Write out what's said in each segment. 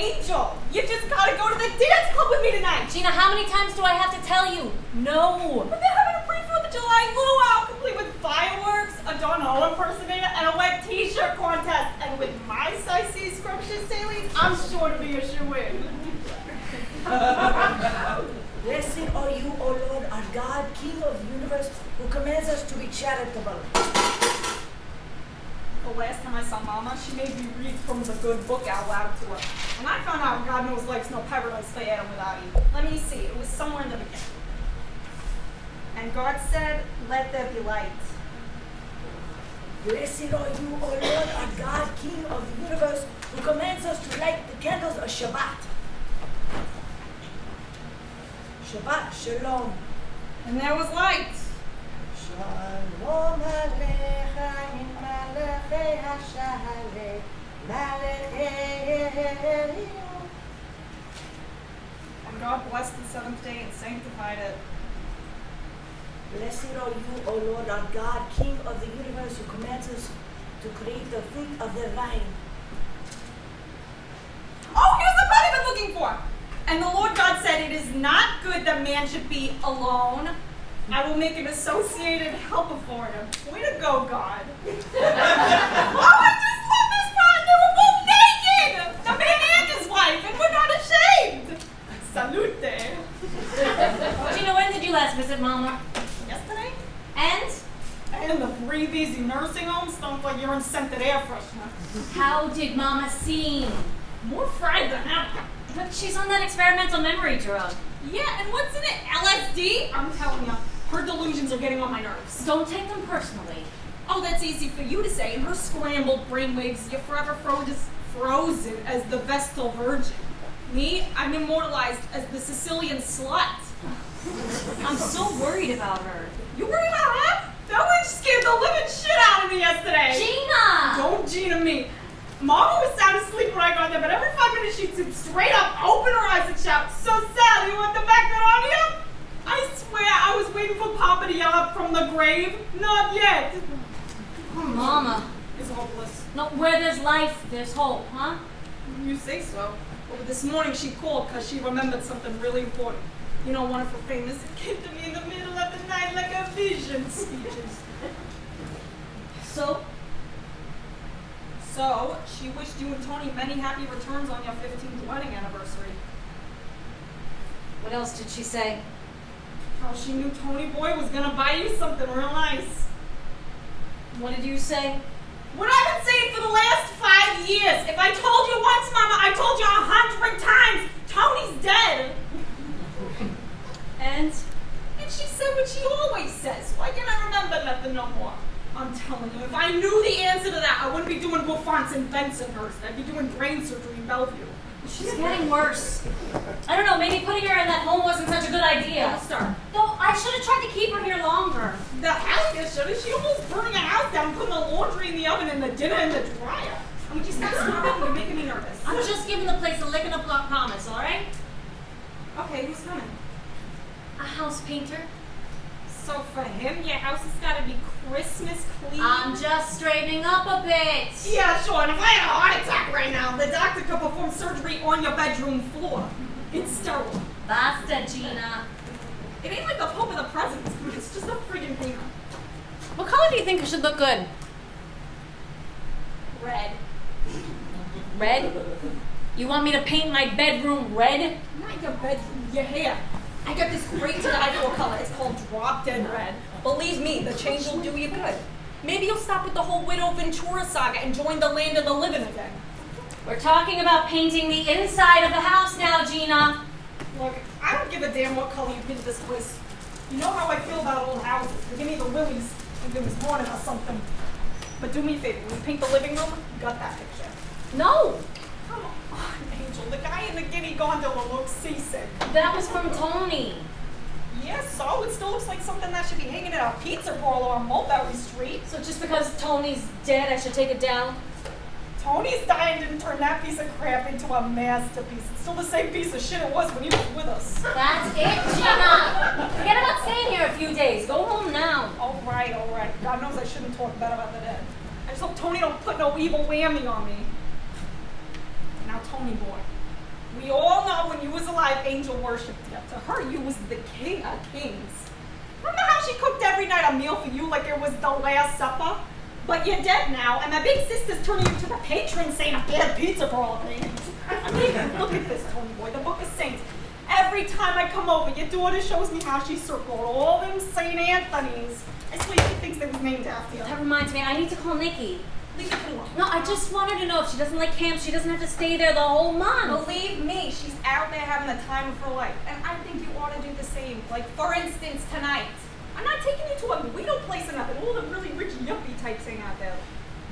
Angel, you just gotta go to the dance club with me tonight. Gina, how many times do I have to tell you? No. But they're having a pre-4th of July luau, complete with fireworks, a Don Ho impersonator, and a wet t-shirt contest. And with my size C scrumptious sailings, I'm sure to be a shoe-in. Blessed are you, O Lord, our God, King of the universe, who commands us to be charitable. The last time I saw Mama, she made me read from the good book out loud to her. And I found out God knows life's no paradise for Adam without Eve. Let me see, it was somewhere in the beginning. And God said, let there be light. Blessed are you, O Lord, our God, King of the universe, who commands us to light the candles of Shabbat. Shabbat, shalom. And there was light. Shalom alecha in malachei hashaleh, malachei. And God blessed the seventh day and sanctified it. Blessed are you, O Lord, our God, King of the universe, who commands us to create the fruit of the vine. Oh, here's the part I've been looking for. And the Lord God said, it is not good that man should be alone. I will make an associated helper for him. Way to go, God. Oh, I just love this part. They were both naked. The man and his wife, and we're not ashamed. Salute. Gina, when did you last visit Mama? Yesterday? And? And the Breathe Easy nursing home stunk like you're in scented air freshener. How did Mama seem? More fried than ever. But she's on that experimental memory drug. Yeah, and what's in it? LSD? I'm telling you, her delusions are getting on my nerves. Don't take them personally. Oh, that's easy for you to say. In her scrambled brainwaves, you're forever frozen as the Vestal Virgin. Me, I'm immortalized as the Sicilian slut. I'm so worried about her. You worried about her? That witch scared the living shit out of me yesterday. Gina! Don't Gina me. Mama was sound asleep when I got there, but every 5 minutes she'd sit straight up, open her eyes and shout, "So Sal, you want the back that on you?" I swear I was waiting for Papa to yell up from the grave. Not yet. Mama. It's hopeless. No, where there's life, there's hope, huh? You say so. But this morning she called because she remembered something really important. You know, one of her famous, it came to me in the middle of the night like a vision speeches. So, she wished you and Tony many happy returns on your 15th wedding anniversary. What else did she say? How she knew Tony Boy was gonna buy you something real nice. What did you say? What I've been saying for the last 5 years. If I told you once, Mama, I told you 100 times. Tony's dead. And? And she said what she always says. Why can't I remember nothing no more? I'm telling you, if I knew the answer to that, I wouldn't be doing Bouffants in Bensonhurst. I'd be doing brain surgery in Bellevue. She's getting worse. I don't know, maybe putting her in that home wasn't such a good idea. Don't start. No, I should have tried to keep her here longer. The hell you should have. She almost burned the house down, putting the laundry in the oven and the dinner in the dryer. I mean, just stop snorting. You're making me nervous. I'm just giving the place a lick and a promise, all right? Okay, who's coming? A house painter. So for him, your house has got to be Christmas clean? I'm just straightening up a bit. Yeah, sure. And if I had a heart attack right now, the doctor could perform surgery on your bedroom floor. It's sterile. Basta, Gina. It ain't like the Pope of the Presents. It's just a friggin' painter. What color do you think should look good? Red. Red? You want me to paint my bedroom red? Not your bedroom, your hair. I got this great to die for color. It's called Drop Dead Red. Believe me, the change will do you good. Maybe you'll stop with the whole Widow Ventura saga and join the land of the living again. We're talking about painting the inside of the house now, Gina. Look, I don't give a damn what color you paint this place. You know how I feel about old houses. They give me the willies if it was haunted or something. But do me a favor, when you paint the living room, you got that picture. No, Come on, Angel. The guy in the guinea gondola looks seasick. that was from Tony. Yes, so it still looks like something that should be hanging in a pizza parlor on Mulberry Street. So just because Tony's dead, I should take it down? Tony's dying didn't turn that piece of crap into a masterpiece. It's still the same piece of shit it was when he was with us. That's it, Gina. Forget about staying here a few days. Go home now. All right. God knows I shouldn't talk bad about the dead. I just hope Tony don't put no evil whammy on me. Now, Tony boy, We all know when you was alive, Angel worshipped you. To her, you was the king of kings. Remember how she cooked every night a meal for you like it was the Last Supper? But you're dead now, and my big sister's turning you to the patron saint of bad pizza for all things. I mean, look at this, Tony boy, the Book of Saints. Every time I come over, your daughter shows me how she circled all them St. Anthony's. I swear she thinks they was named after you. That reminds me, I need to call Nikki. Leave it alone. No, I just want her to know if she doesn't like camp, she doesn't have to stay there the whole month. Believe me, she's out there having the time of her life. And I think you ought to do the same. Like, for instance, tonight. I'm not taking you to a Guido place or nothing. All the really rich yuppie types hang out there.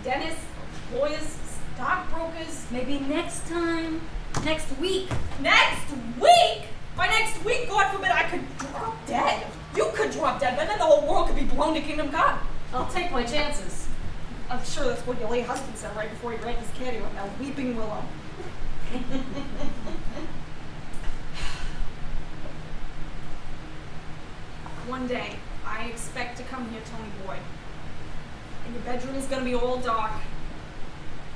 Dentists, lawyers, stockbrokers. Maybe next time. Next week. Next week? By next week, God forbid, I could drop dead. You could drop dead, but then the whole world could be blown to kingdom come. I'll take my chances. I'm sure that's what your late husband said right before he drank his caddy on that weeping willow. One day, I expect to come here, Tony boy, and your bedroom is gonna be all dark,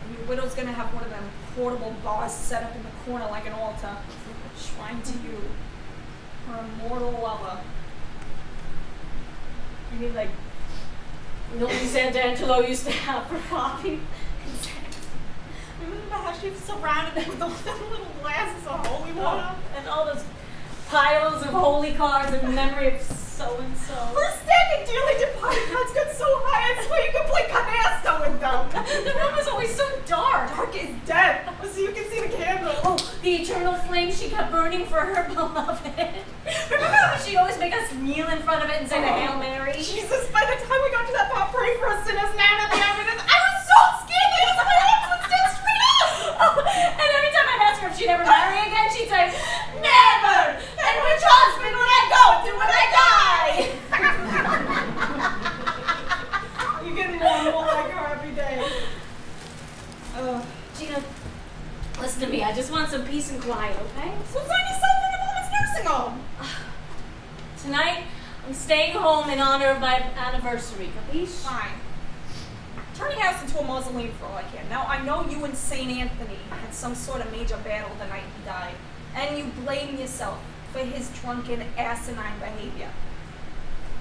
and your widow's gonna have one of them portable bars set up in the corner like an altar, shrine to you, her immortal lover. You mean like Milton Santangelo used to have for coffee? Remember how she was surrounded with all them little glasses of holy water? And all those piles of holy cards in memory of so-and-so. Her standing dearly departed cards got so high, I swear you could play canasta with them. The room was always so dark. Dark is dead, so you can see the candle. Oh, the eternal flame she kept burning for her beloved. Remember how she'd always make us kneel in front of it and say the Hail Mary? Jesus, by the time we got to that part, pray for us sinners now and the evidence, I was so scared that my hands would stand straight up. Oh, and every time I'd ask her if she'd ever marry again, she'd say, never! And which husband would I go to when I die? You're getting more and more like her every day. Gina, listen to me. I just want some peace and quiet, okay? So find yourself in a woman's nursing home. Tonight, I'm staying home in honor of my anniversary. Capiche? Fine. Turn your house into a mausoleum for all I can. Now, I know you and St. Anthony had some sort of major battle the night he died, and you blame yourself for his drunken, asinine behavior.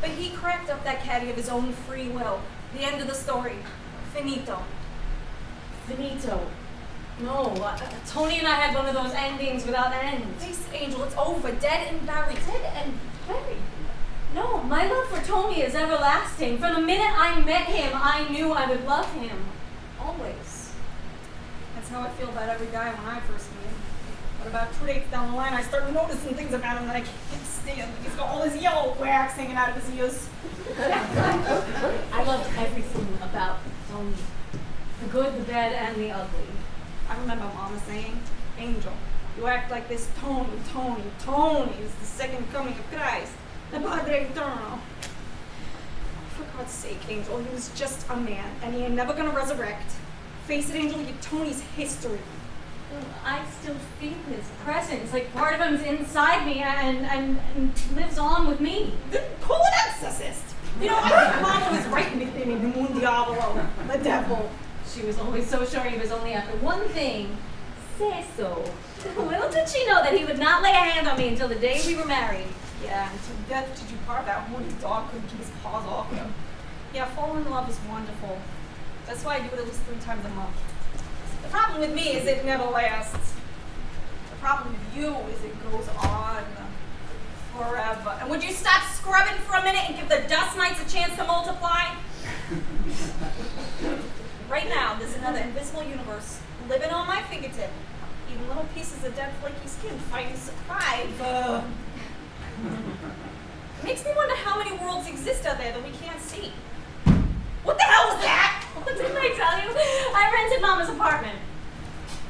But he cracked up that caddy of his own free will. The end of the story. Finito. Finito. No, Tony and I had one of those endings without end. Face Angel, it's over. Dead and buried. Dead and buried. No, my love for Tony is everlasting. From the minute I met him, I knew I would love him. Always. That's how I feel about every guy when I first meet him. But about 2 days down the line, I start noticing things about him that I can't stand. He's got all his yellow wax hanging out of his ears. I loved everything about Tony. The good, the bad, and the ugly. I remember Mama saying, Angel, you act like this Tony is the second coming of Christ, the Padre Eterno. For God's sake, Angel, he was just a man, and he ain't never gonna resurrect. Face it, Angel, you're Tony's history. I still feel his presence, like part of him's inside me and lives on with me. Then call an exorcist. You know, I think Mama was right nicknaming him Un Diavolo, the devil. She was always so sure he was only after one thing, sexo. Little did she know that he would not lay a hand on me until the day we were married. Yeah, and to death did you part. That horny dog couldn't keep his paws off him. Yeah, falling in love is wonderful. That's why I do it at least 3 times a month. The problem with me is it never lasts. The problem with you is it goes on forever. And would you stop scrubbing for a minute and give the dust mites a chance to multiply? Right now, there's another invisible universe living on my fingertip. Even little pieces of dead flaky skin fighting to survive. It makes me wonder how many worlds exist out there that we can't see. What the hell was that? Didn't I tell you? I rented Mama's apartment.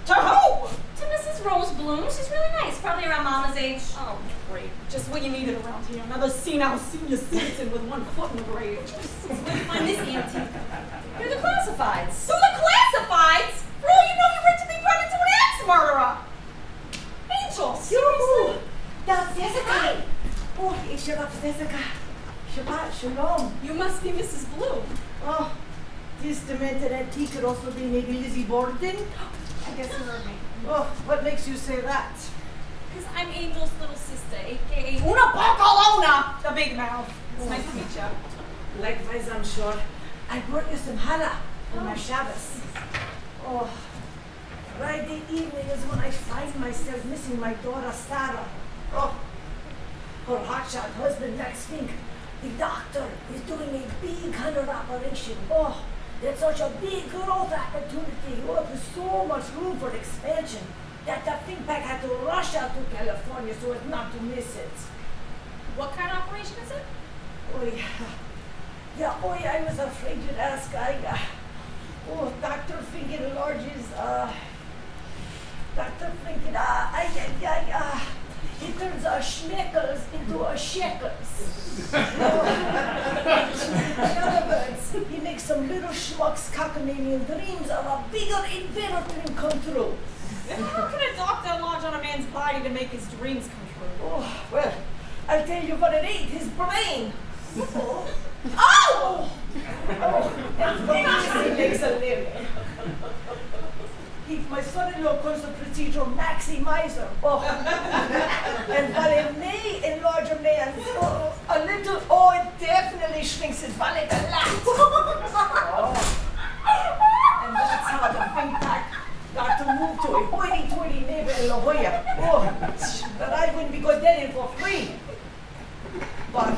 To who? To Mrs. Rose Bloom. She's really nice. Probably around Mama's age. Oh, great. Just what you needed around here. Another senile senior citizen with one foot in the grave. Where do you find this antique? You're the classifieds. So the classifieds? For all you know, you were to be brought into an axe murderer. Angel, seriously? That's Jessica. Oh, it's Shabbat Jessica. Shabbat Shalom. You must be Mrs. Bloom. Oh, this demented antique could also be maybe Lizzie Borden. I guess you heard me. Oh, what makes you say that? Because I'm Angel's little sister, aka Una Bocalona, the big mouth. It's nice to meet you. Likewise, I'm sure. I brought you some challah for my Shabbos. Oh, Friday evening is when I find myself missing my daughter Sarah. Oh, her hotshot husband Max Fink. The doctor is doing a big 100 operation. Oh, that's such a big growth opportunity. Oh, there's so much room for expansion that the think pack had to rush out to California so as not to miss it. What kind of operation is it? Oy. Yeah, I was afraid you'd ask. Dr. Fink enlarges, Dr. Fink, he turns schmeckles into shekels. In other words, he makes some little schmucks cockamanian dreams of a bigger inventor dream come true. How can a doctor enlarge on a man's body to make his dreams come true? Oh, well, I'll tell you what it ain't, his brain. Oh! And for this he makes a living. My son-in-law calls the procedure maximizer. Oh. And while it may enlarge a man a little, it definitely shrinks his wallet a lot. Oh. And that's how the think tank got to move to a hoity-toity neighbor in La Jolla. Oh, but I wouldn't be good then for free. But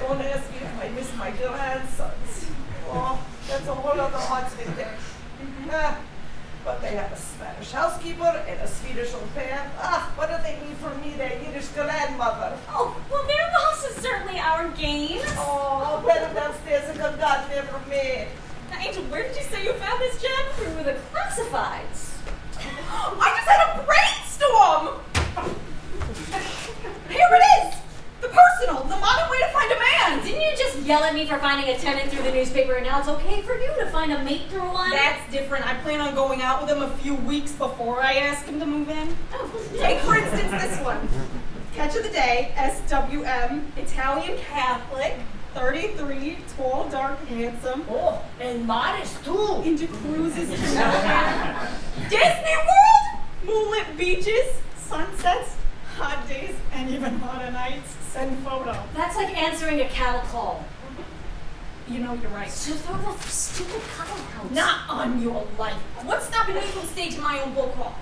don't ask me if I miss my grandsons. Oh, that's a whole other hot thing there. But they have a Spanish housekeeper and a Swedish au pair. What do they need from me, their Yiddish grandmother? Oh, well, their loss is certainly our gain. Oh, better downstairs and God never made. Now, Angel, where did you say you found this gem? Through the classifieds. I just had a brainstorm! Here it is! The personal, the modern way to find a man! Didn't you just yell at me for finding a tenant through the newspaper and now it's okay for you to find a mate through one? That's different. I plan on going out with him a few weeks before I ask him to move in. Oh, Take, for instance, this one. Catch of the day, SWM, Italian Catholic, 33, tall, dark, handsome. Oh, and modest too. Into cruises to nowhere. Disney World! Moonlit beaches, sunsets, hot days, and even hotter nights. Send photo. That's like answering a cattle call. You know, you're right. So throw the stupid cuddle out. Not on your life. What's stopping me from staging my own book call?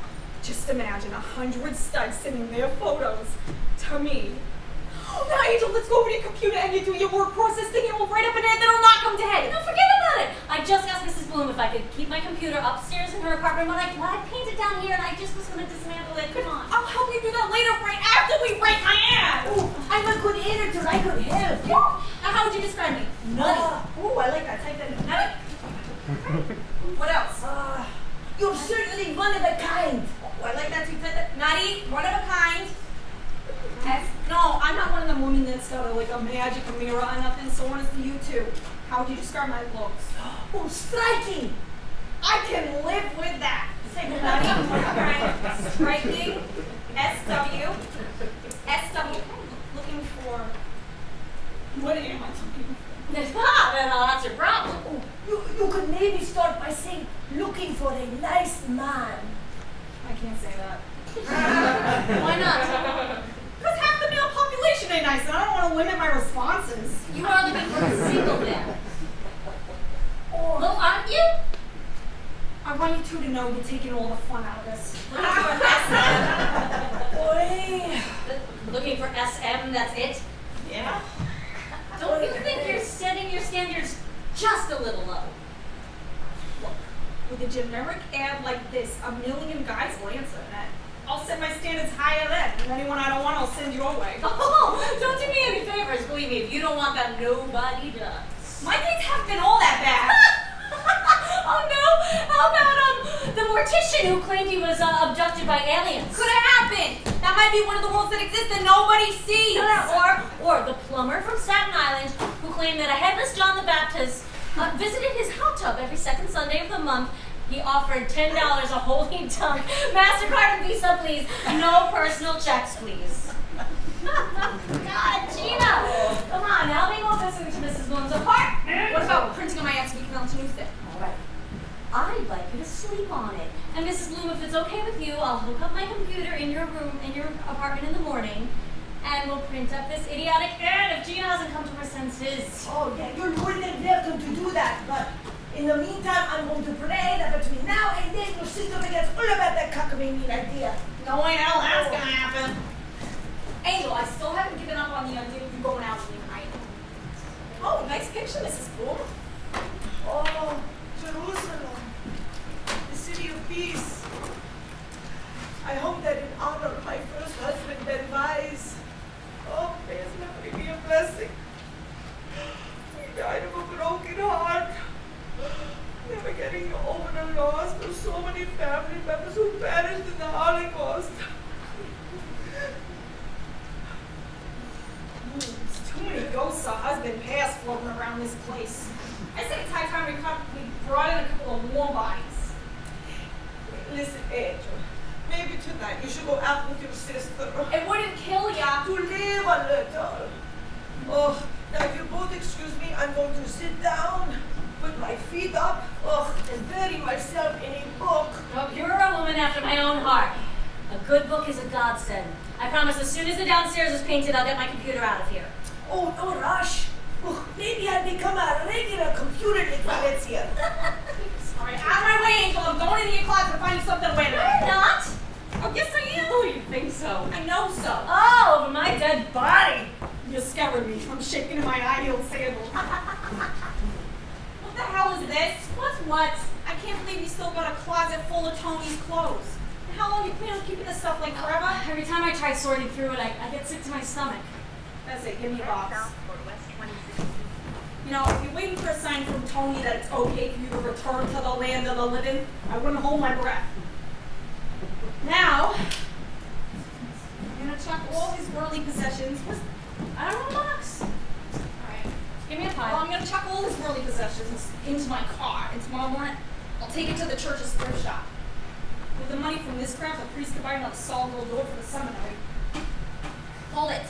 Just imagine 100 studs sending their photos to me. Oh, now, Angel, let's go over to your computer and you do your word processing and we'll write up an ad that'll knock them dead. No, forget about it. I just asked Mrs. Bloom if I could keep my computer upstairs in her apartment, but I paint it down here and I just was going to dismantle it. Come on. I'll help you do that later, right after we write my ad. Oh, I'm a good editor. I could help. Now, how would you describe me? Nutty. Oh, I like that. Type that in. Nutty. What else? You're certainly one of a kind. Oh, I like that too. Nutty, one of a kind. No, I'm not one of them women that's got like a magic mirror or nothing, so one is you too. How would you describe my looks? Oh, striking. I can live with that. Say nutty, right? Striking, SW, looking for, what am I looking for? That's your problem. Oh, you could maybe start by saying, looking for a nice man. I can't say that. Why not? Because half the male population ain't nice, and I don't want to limit my responses. You are looking for a single man. Oh, Well, aren't you? I want you two to know you're taking all the fun out of this. Looking for SM, that's it? Yeah? Don't you think you're setting your standards just a little low? With a generic ad like this, 1 million guys will answer that. I'll set my standards higher then, and anyone I don't want, I'll send your way. Oh, don't do me any favors. Believe me, if you don't want that, nobody does. My dates haven't been all that bad. Oh no! How about the mortician who claimed he was abducted by aliens? Could have happened. That might be one of the worlds that exist that nobody sees. Or the plumber from Staten Island who claimed that a headless John the Baptist visited his hot tub every second Sunday of the month. He offered $10 a holy dunk. MasterCard and Visa, please. No personal checks, please. God, Gina! Come on, now we won't listen to Mrs. Bloom's apart. What about printing on my ads so we can mail to newsstand? all right. I'd like you to sleep on it. And Mrs. Bloom, if it's okay with you, I'll hook up my computer in your room, in your apartment in the morning, and we'll print up this idiotic ad if Gina hasn't come to her senses. Oh, yeah, you're more than welcome to do that, but in the meantime, I'm going to pray that between now and then you'll sit up against all about that cockamamie idea. No way in hell that's gonna happen. Angel, I still haven't given up on the idea of you going out with me tonight. Oh, nice picture, Mrs. Bloom. Oh, Jerusalem, the city of peace. I hope that in honor of my first husband, Ben Weiss, oh, may his memory be a blessing. He died of a broken heart. Never getting over the loss of so many family members who perished in the Holocaust. There's too many ghosts of husband past floating around this place. I say it's high time we brought in a couple of warm bodies. Listen, Angel, maybe tonight you should go out with your sister. It wouldn't kill ya. To live a little. Oh, now if you both excuse me, I'm going to sit down, put my feet up, and bury myself in a book. Oh, you're a woman after my own heart. A good book is a godsend. I promise as soon as the downstairs is painted, I'll get my computer out of here. Oh, no rush. Oh, maybe I'll become a regular computer here. Sorry, out of my way, Angel. I'm going into your closet to find you something to wear tonight. You're not? Oh, yes, I am. Oh, you think so? I know so. Oh, over my dead body. You're scaring me. I'm shaking in my high-heeled sandals. What the hell is this? What's what? I can't believe you still got a closet full of Tony's clothes. And how long you plan on keeping this stuff, like, forever? Every time I try sorting through it, I get sick to my stomach. That's it. Give me a box. You know, if you're waiting for a sign from Tony that it's okay for you to return to the land of the living, I wouldn't hold my breath. Now, I'm gonna check all his worldly possessions. I don't know, box. Alright. Give me a Well, pie. I'm gonna chuck all his worldly possessions into my car, and tomorrow morning I'll take it to the church's thrift shop. With the money from this crap, the priest could buy another solid gold door for the seminary. Hold it.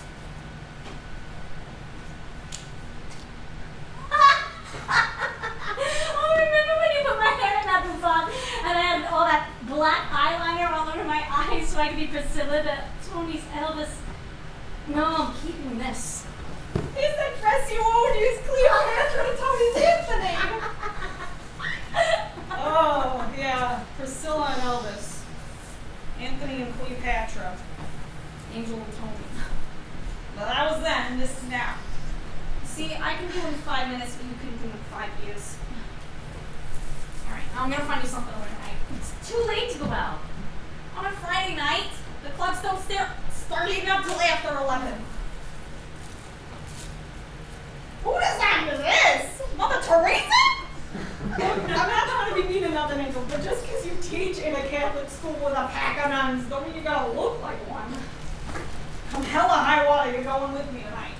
Oh, remember when you put my hair in that bouffant and I had all that black eyeliner all over my eyes so I could be Priscilla to Tony's Elvis? No, I'm keeping this. He's that dress you won't use Cleopatra to Tony's Anthony. Oh, yeah. Priscilla and Elvis. Anthony and Cleopatra. Angel and Tony. Well, that was then, this is now. See, I can do it in 5 minutes, but you couldn't do it in 5 years. Alright, now I'm gonna find you something over tonight. It's too late to go out. On a Friday night, the clubs don't start eating up till after 11. Who designed this? Mother Teresa? I'm not trying to be mean or nothing, Angel, but just because you teach in a Catholic school with a pack of nuns, don't mean you gotta look like one. Come hella high water, you're going with me tonight.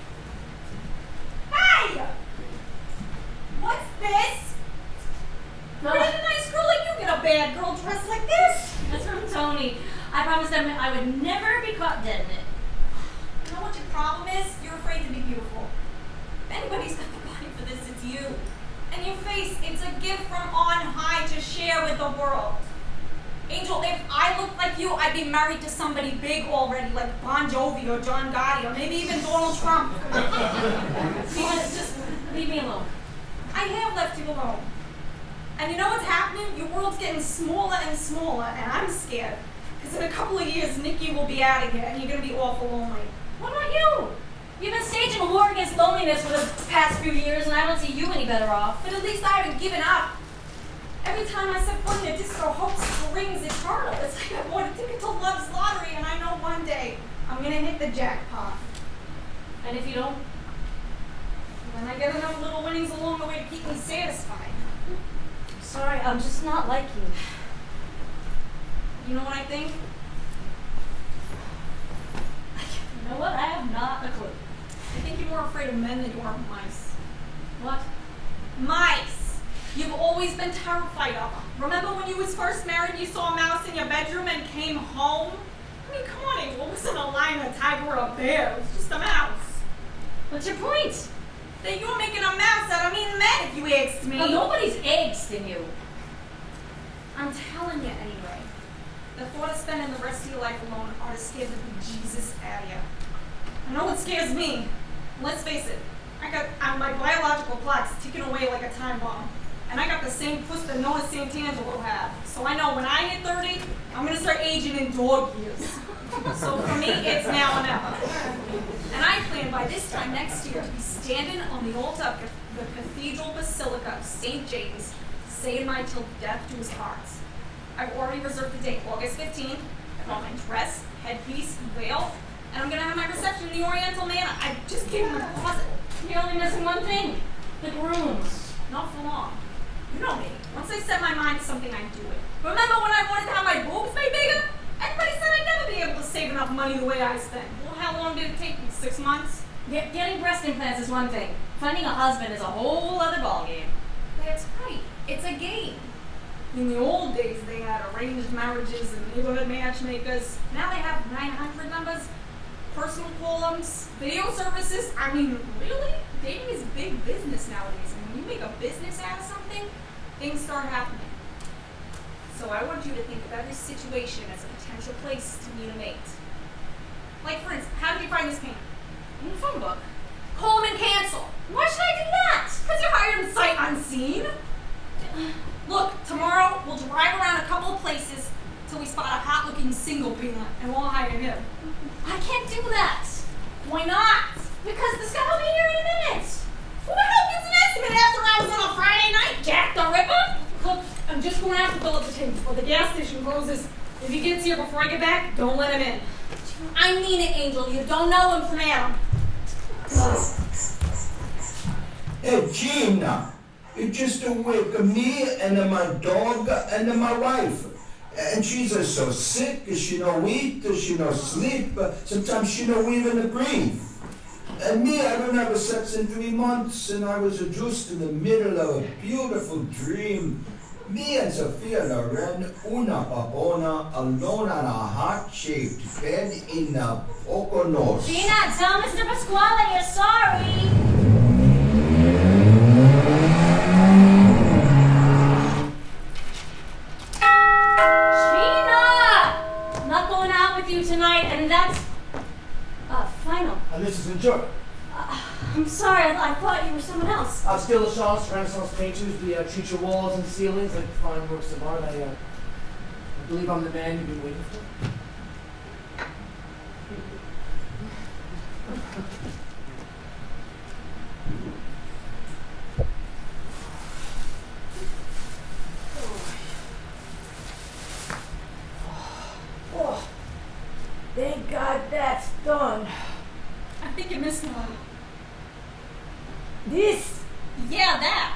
Hey! What's this? Where did a nice girl like you get a bad girl dressed like this? That's from Tony. I promised him I would never be caught dead in it. You know what your problem is? You're afraid to be beautiful. If anybody's got the body for this, it's you. And your face, it's a gift from on high to share with the world. Angel, if I looked like you, I'd be married to somebody big already, like Bon Jovi or John Gotti, or maybe even Donald Trump. Just leave me alone. I have left you alone. And you know what's happening? Your world's getting smaller and smaller, and I'm scared. Because in a couple of years, Nikki will be out of here, and you're going to be awful lonely. What about you? You've been staging a war against loneliness for the past few years, and I don't see you any better off. But at least I haven't given up. Every time I set foot in a disco, hope springs eternal. It's like I bought a ticket to Love's Lottery, and I know one day I'm going to hit the jackpot. And if you don't? Then I get enough little winnings along the way to keep me satisfied. Sorry, I'm just not like you. You know what I think? You know what? I have not a clue. I think you're more afraid of men than you are of mice. What? Mice! You've always been terrified of them. Remember when you was first married, you saw a mouse in your bedroom and came home? I mean, come on, Angel. It wasn't a lion, a tiger, or a bear. It was just a mouse. What's your point? That you're making a mouse out of me and men, if you asked me. Well, nobody's angst in you. spending the rest of your life alone ought to scare the bejesus out of you. I know what scares me. Let's face it, I got my biological clock's ticking away like a time bomb. And I got the same puss that Noah Santangelo had. So I know when I hit 30, I'm gonna start aging in dog years. So for me, it's now or never. And I plan by this time next year to be standing on the altar of the Cathedral Basilica of St. James, saying my till death do his parts. I've already reserved the date, August 15th. I bought my dress, headpiece, veil, and I'm gonna have my reception in the Oriental Manor. I just gave him a deposit. You're only missing one thing. The grooms. Not for long. You know me. Once I set my mind to something, I do it. Remember when I wanted to have my boobs made bigger? Everybody said I'd never be able to save enough money the way I spend. Well, how long did it take me? 6 months? Getting breast implants is one thing. Finding a husband is a whole other ballgame. That's right. It's a game. In the old days, they had arranged marriages and neighborhood matchmakers. Now they have 900 numbers, personal columns, video services. I mean, really? Dating is big business nowadays. And when you make a business out of something, things start happening. So I want you to think of every situation as a potential place to meet a mate. Like, for instance, how did you find this man? In the phone book. Call him and cancel. Why should I do that? Because you're hired in sight unseen. Look, tomorrow we'll drive around a couple of places till we spot a hot-looking single peanut, and we'll hire him. I can't do that. Why not? Because this guy will be here in a minute. Who the hell gives an estimate after hours on a Friday night? Jack the Ripper? Look, I'm just going to have to fill up the tank before the gas station closes. If he gets here before I get back, don't let him in. I mean it, Angel. You don't know him from Adam. Hey, Gina, it's just a week. Me and my dog and my wife. And she's so sick, she no eat, she no sleep. Sometimes she no even breathe. And me, I don't have a sex in 3 months, and I was just in the middle of a beautiful dream. Me and Sophia Loren, una papona, alone on a heart-shaped bed in the Poconos. Gina, tell Mr. Pasquale you're sorry. Gina! I'm not going out with you tonight, and that's final. And this is Enjoy. I'm sorry, I thought you were someone else. I'm still the Charles Renaissance painters. We treat your walls and ceilings like fine works of art. I believe I'm the man you've been waiting for. Oh, thank God that's done. I think you missed one. This, Yeah,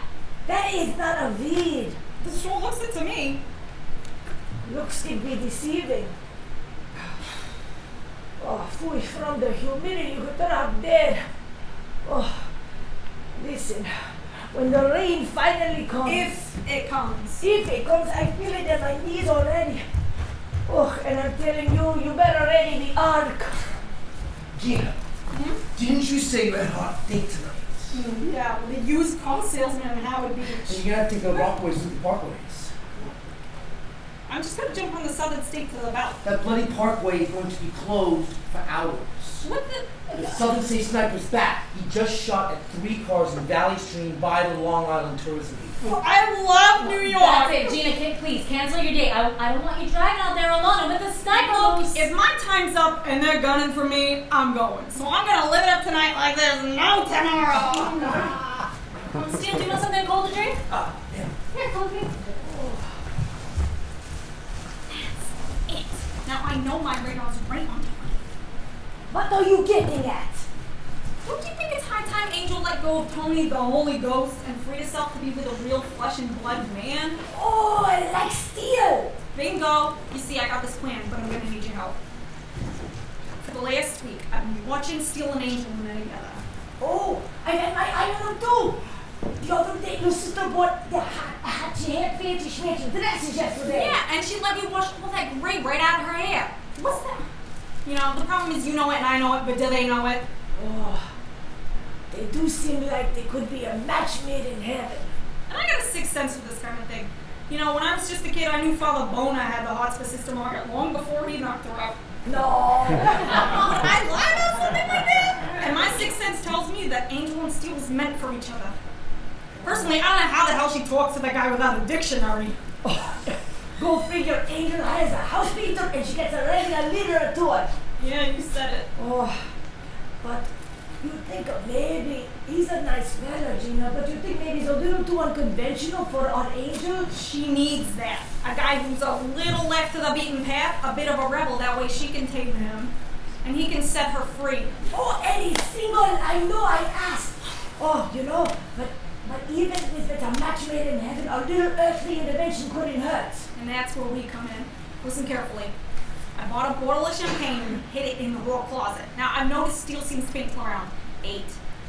that is not a vid. This sure looks it to me. Looks can be deceiving. Oh, free from the humidity, you could drop dead. Oh, listen, when the rain finally comes. If it comes. If it comes, I feel it in my knees already. Oh, and I'm telling you, you better ready the ark. Gina, didn't you say you had a hot date tonight? Yeah, with a used car salesman in Howard Beach. And you're gonna have to go Rockways and Parkways. I'm just gonna jump on the Southern State to the belt. That bloody parkway is going to be closed for hours. What the? The Southern State Sniper's back. He just shot at 3 cars in Valley Stream by the Long Island Tourism Bureau. I love New York. That's it, Gina, please cancel your date. I don't want you driving out there alone. I'm with the sniper. Look, if my time's up and they're gunning for me, I'm going. So I'm gonna live it up tonight like there's no tomorrow. Steve, do you want something cold to drink? Yeah. Here, cold drink. It. Now I know my radar's right on target. What are you getting at? Don't you think it's high time Angel let go of Tony the Holy Ghost and free herself to be with a real flesh and blood man? Oh, like steel. Bingo! You see, I got this plan, but I'm gonna need your help. For the last week, I've been watching Steel and Angel when they're together. Oh, I had my eye on them too. The other day, your sister bought the hot she had fancy schmancy dresses yesterday. Yeah, and she let me wash all that gray right out of her hair. What's that? You know, the problem is you know it and I know it, but do they know it? Oh, they do seem like they could be a match made in heaven. And I got a sixth sense for this kind of thing. You know, when I was just a kid, I knew Father Bona had the hots for Sister Margaret long before he knocked her out. No. I lied about something like that? And my sixth sense tells me that Angel and Steel was meant for each other. Personally, I don't know how the hell she talks to the guy without a dictionary. Go figure, Angel hires a house painter and she gets a regular literate to it. Yeah, you said it. Oh, but you think maybe he's a nice fella, Gina, but you think maybe he's a little too unconventional for our Angel? She needs that. A guy who's a little left to the beaten path, a bit of a rebel, that way she can tame him. And he can set her free. Oh, and he's single, I know, I asked. Oh, you know, but even if it's a match made in heaven, a little earthly intervention couldn't hurt. And that's where we come in. Listen carefully. I bought a bottle of champagne and hid it in the raw closet. Now, I've noticed Steel seems to paint around 8.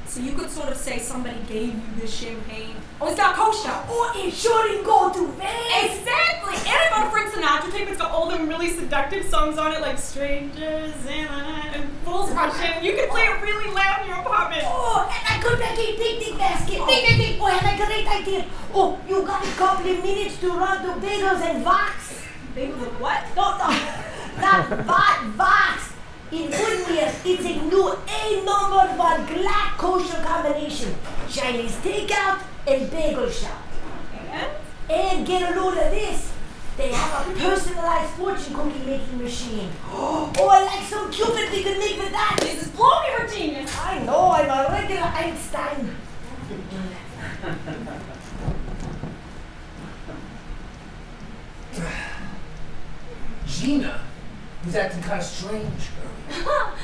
So you could sort of say somebody gave you this champagne. Oh, it's got kosher. Oh, it sure didn't go to waste. Exactly! And I bought a Frank Sinatra tape. It's got all them really seductive songs on it, like Strangers and Fools Rush In. You can play it really loud in your apartment. Oh, and I could make a picnic basket. Oh, and a great idea. Oh, you got a couple of minutes to run to Bagels and Vox. Bagels and what? No, not Vox. In Woodmere, it's a new A#1 black kosher combination. Chinese takeout and bagel shop. And get a load of this. They have a personalized fortune cookie making machine. Oh, I like some Cupid we could make with that. Jesus, blow me for genius. I know, I'm a regular Einstein. Gina was acting kind of strange earlier.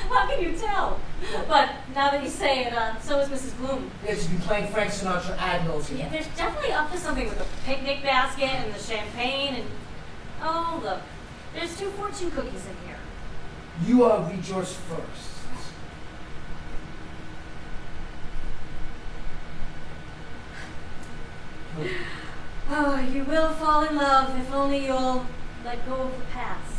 How can you tell? But now that you say it, so is Mrs. Bloom. Yeah, she's been playing Frank Sinatra ad nauseum. Yeah, there's definitely up to something with the picnic basket and the champagne and... Oh, look. There's 2 fortune cookies in here. You read yours first. Oh, you will fall in love if only you'll let go of the past.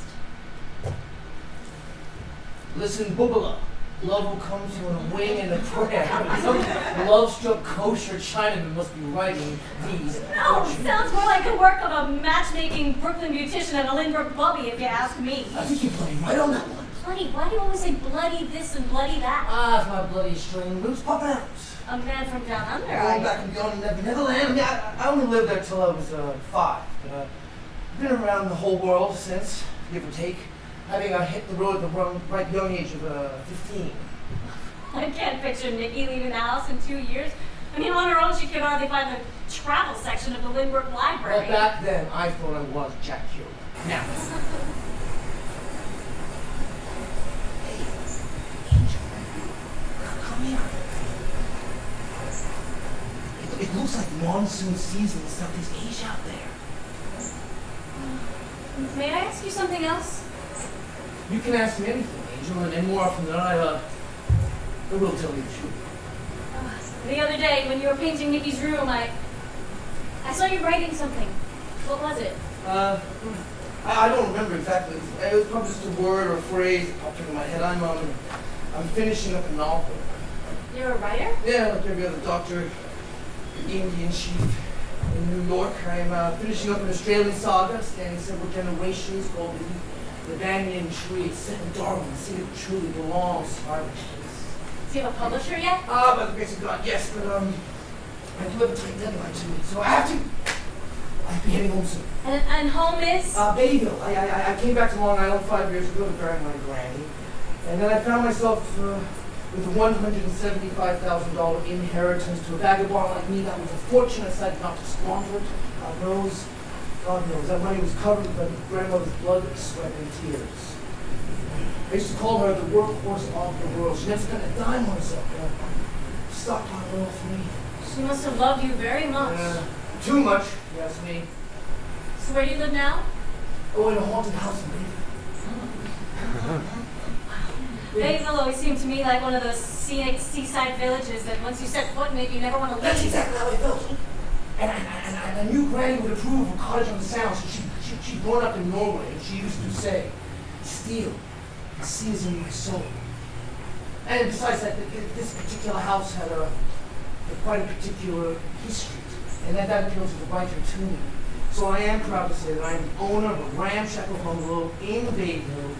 Listen, Bubala. Love will come to you in a wing and a prayer. Some love-struck kosher Chinaman must be writing these. No, sounds more like the work of a matchmaking Brooklyn beautician and a Lindbergh bubby, if you ask me. I think you're playing right on that one. Bloody, why do you always say bloody this and bloody that? Ah, it's my bloody string loose popping out. A man from down under, Going back and beyond Neverland. I mean, I only lived there till I was 5. But I've been around the whole world since, give or take. Having hit the road at the right young age of 15. I can't picture Nikki leaving the house in 2 years. I mean, on her own, she could hardly find the travel section of the Lindbergh Library. Well, back then, I thought I was Jack Hill. Now, hey, Angel, come here. It looks like monsoon season in Southeast Asia out there. May I ask you something else? You can ask me anything, Angel, and more often than not, I will tell you the truth. The other day, when you were painting Nikki's room, I saw you writing something. What was it? I don't remember exactly. It was probably just a word or a phrase that popped into my head. I'm finishing up a novel. You're a writer? Yeah, like every other doctor, Indian chief in New York. I'm finishing up an Australian saga spanning several generations called the Banyan Tree. It's set in Darwin, the city that truly belongs to our race. Do you have a publisher yet? By the grace of God, yes, but I do have a tight deadline to meet, so I have to be heading home soon. And home is? Bayville. I came back to Long Island 5 years ago to bury my granny, and then I found myself with a $175,000 inheritance to a vagabond like me. That was a fortune. I decided not to squander it. God knows, that money was covered by grandmother's blood, sweat, and tears. I used to call her the workhorse of the world. She never spent a dime on herself. She stopped on all 3. She must have loved you very much. Too much, if you ask me. So where do you live now? Oh, in a haunted house in Bayville. Bayville always seemed to me like one of those scenic seaside villages that once you set foot in it, you never want to leave. That's exactly how I felt. And I knew Granny would approve of a cottage on the Sound. She'd grown up in Norway, and she used to say, "Steel, the sea is in my soul." And besides that, this particular house had quite a particular history, and that appealed to the writer to me. So I am proud to say that I am the owner of a ramshackle bungalow in Bayville,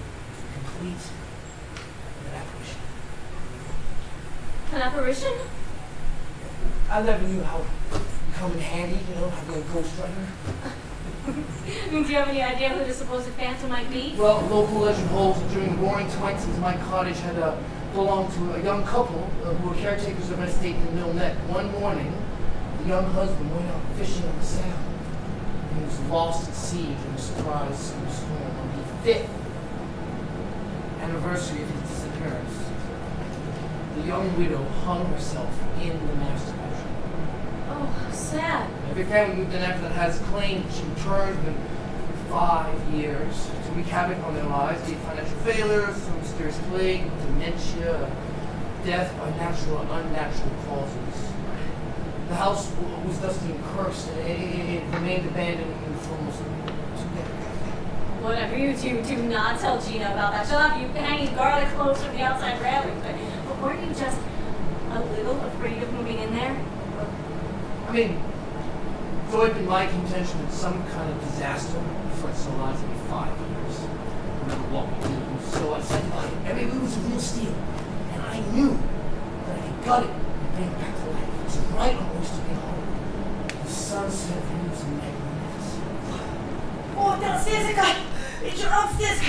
complete with an apparition. An apparition? I never knew how it would come in handy, having a ghostwriter. Do you have any idea who the supposed phantom might be? Well, local legend holds that during the roaring times since my cottage had belonged to a young couple who were caretakers of an estate in Mill Neck. One morning, the young husband went out fishing on the Sound. He was lost at sea during a surprise storm on the 5th anniversary of his disappearance. The young widow hung herself in the master bedroom. Oh, sad. Every family moved in after that has claimed she returned within 5 years to wreak havoc on their lives, be it financial failure, some mysterious plague, dementia, death by natural or unnatural causes. The house was dusty and cursed, and it remained abandoned for almost 2 decades. Whatever you do not tell Gina about that. She'll have you hanging garlic cloves from the outside railing. But weren't you just a little afraid of moving in there? I mean, it's always been my contention that some kind of disaster affects the lives every 5 years. No matter what we do. So I said, every it was real steel. And I knew that I could gut it and bring it back to life. It was right on Oyster Bay Harbor. The sunset views are magnificent. Oh, downstairs, guy. It's your upstairs.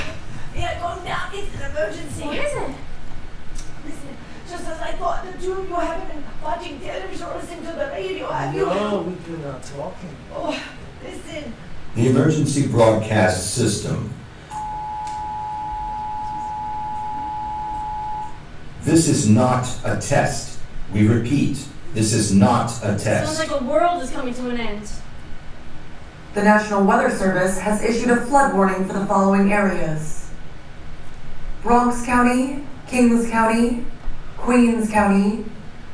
Yeah, going down. It's an emergency. What is it? Listen, just as I thought, the two of you haven't been watching television or listening to the radio, have you? No, we've been talking. Oh, listen. The emergency broadcast system. This is not a test. We repeat, this is not a Sounds test. like the world is coming to an end. The National Weather Service has issued a flood warning for the following areas: Bronx County, Kings County, Queens County,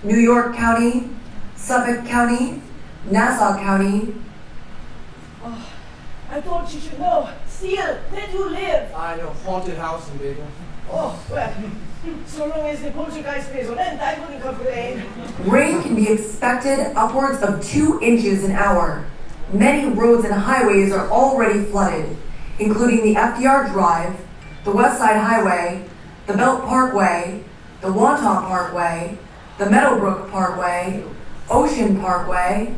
New York County, Suffolk County, Nassau County. Oh, I thought you should know. Steele, where do you live? I know, haunted house in Bayville. Oh, well, so long as the poltergeist pays on end, I wouldn't complain. Rain can be expected upwards of 2 inches an hour. Many roads and highways are already flooded, including the FDR Drive, the West Side Highway, the Belt Parkway, the Wantagh Parkway, the Meadowbrook Parkway, Ocean Parkway.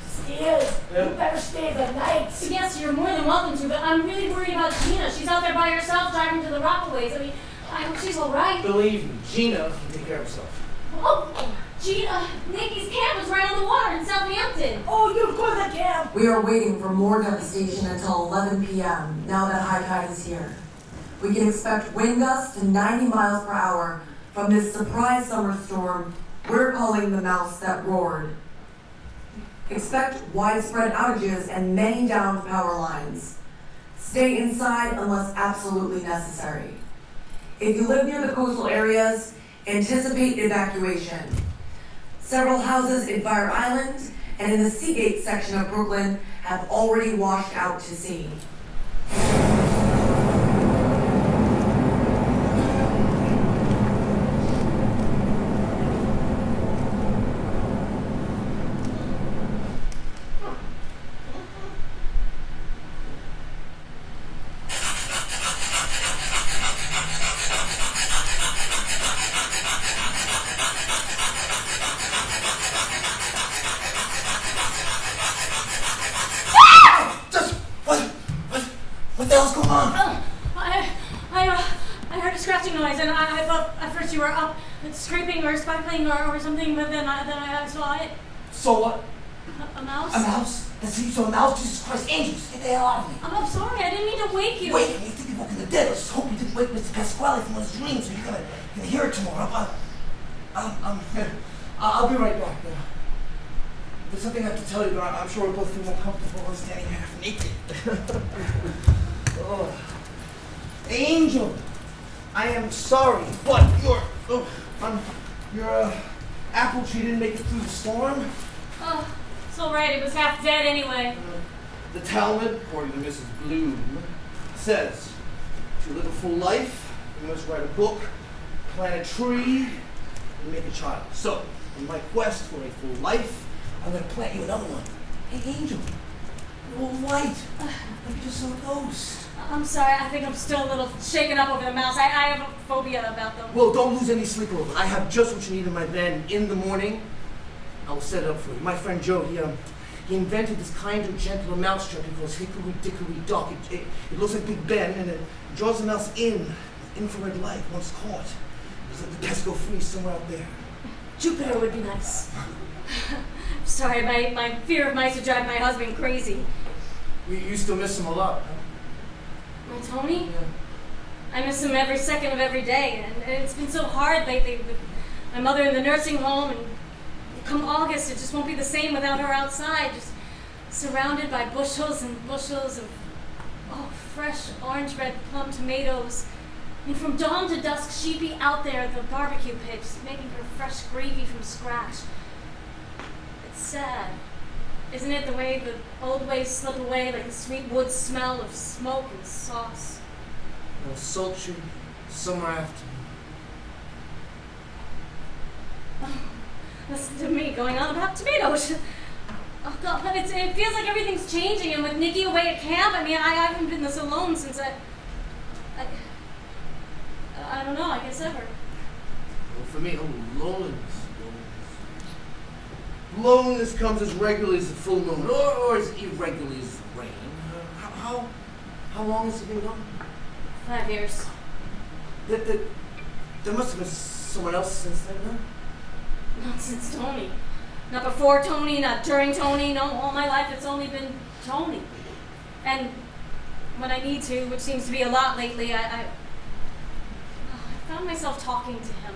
Steele, you better stay the night. Yes, you're more than welcome to, but I'm really worried about Gina. She's out there by herself driving to the Rockaways. I mean, I hope she's all right. Believe me, Gina can take care of herself. Oh, Gina, Nikki's camp is right on the water in Southampton. Oh, you've got the camp. We are waiting for more devastation until 11 p.m. now that high tide is here. We can expect wind gusts to 90 miles per hour from this surprise summer storm we're calling the Mouse That Roared. Expect widespread outages and many downed power lines. Stay inside unless absolutely necessary. If you live near the coastal areas, anticipate evacuation. Several houses in Fire Island and in the Seagate section of Brooklyn have already washed out to sea. What the hell's going on? I heard a scratching noise, and I thought at first you were up scraping or sparkling or something, but then I saw it. So what? A mouse? A mouse? That's you saw a mouse? Jesus Christ, angels, get the hell out of me. I'm sorry, I didn't mean to wake you. Wait, you think you're woken the dead. Let's just hope you didn't wake Mr. Pasquale from his dreams, so you're gonna hear it tomorrow. I'll be right back. There's something I have to tell you, but I'm sure we'll both feel more comfortable when standing here half naked. Oh. Angel, I am sorry, but your apple tree didn't make it through the storm. Oh, it's all right. It was half dead anyway. The Talmud, according to Mrs. Bloom, says to live a full life, you must write a book, plant a tree, and make a child. So, in my quest for a full life, I'm going to plant you another one. Hey, Angel, All white. Like just a ghost. I'm sorry, I think I'm still a little shaken up over the mouse. I have a phobia about them. Well, don't lose any sleep over it. I have just what you need in my van. In the morning, I will set it up for you. My friend Joe, he invented this kinder, gentler mousetrap he calls Hickory Dickory Dock. It looks like Big Ben, and it draws the mouse in. Infrared light, once caught. It's like the Tesco freeze somewhere out there. Jupiter would be nice. Sorry, my fear of mice would drive my husband crazy. You still miss him a lot, huh? My Tony? Yeah. I miss him every second of every day, and it's been so hard lately with my mother in the nursing home, and come August, it just won't be the same without her outside, just surrounded by bushels and bushels of fresh orange red plum tomatoes. And from dawn to dusk, she'd be out there at the barbecue pit, just making her fresh gravy from scratch. It's sad, isn't it, the way the old ways slip away like the sweet wood smell of smoke and sauce? A sultry summer afternoon. Listen to me going on about tomatoes. Oh God, but it feels like everything's changing, and with Nikki away at camp, I mean, I haven't been this alone since I don't know, I guess ever. Well, for me, loneliness. Loneliness comes as regularly as the full moon, or as irregularly as the rain. How long has it been gone? 5 years. There must have been someone else since then, no? Not since Tony. Not before Tony, not during Tony. No, all my life it's only been Tony. And when I need to, which seems to be a lot lately, I found myself talking to him.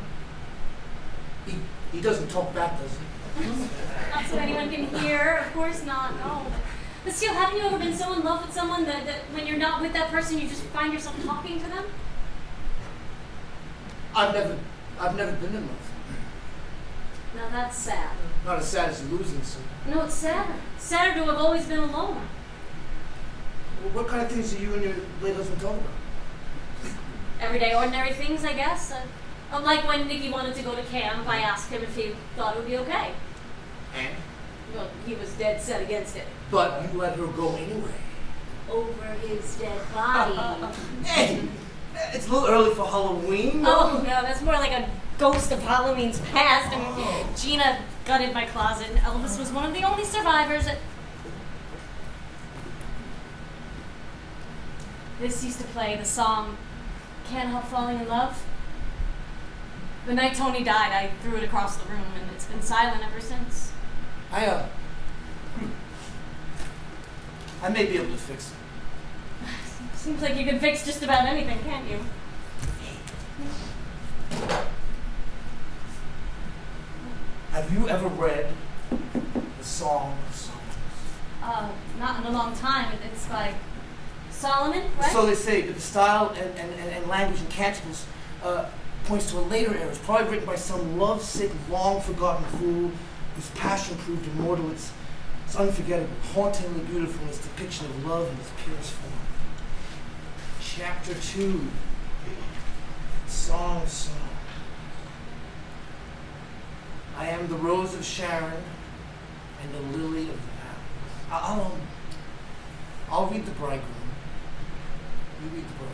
He doesn't talk back, does he? Not so anyone can hear, of course not, no. But still, haven't you ever been so in love with someone that when you're not with that person, you just find yourself talking to them? I've never been in love. Now that's sad. Not as sad as losing someone. No, it's sadder. Sadder to have always been alone. Well, what kind of things do you and your late husband talk about? Everyday ordinary things, I guess. Like when Nikki wanted to go to camp, I asked him if he thought it would be okay. And? Well, he was dead set against it. But you let her go anyway. Over his dead body. Hey! It's a little early for Halloween. Oh, no, that's more like a ghost of Halloween's past. I mean, Gina gutted my closet, and Elvis was one of the only survivors. This used to play the song, Can't Help Falling in Love. The night Tony died, I threw it across the room, and it's been silent ever since. I may be able to fix it. Seems like you can fix just about anything, can't you? Have you ever read The Song of Songs? Not in a long time. It's by Solomon, right? So they say, but the style and language and canticles points to a later era. It's probably written by some lovesick, long-forgotten fool whose passion proved immortal. It's unforgettable, hauntingly beautiful in its depiction of love in its purest form. Chapter 2, Song of Songs. I am the rose of Sharon and the lily of the valley. I'll read the bridegroom. You read the bride.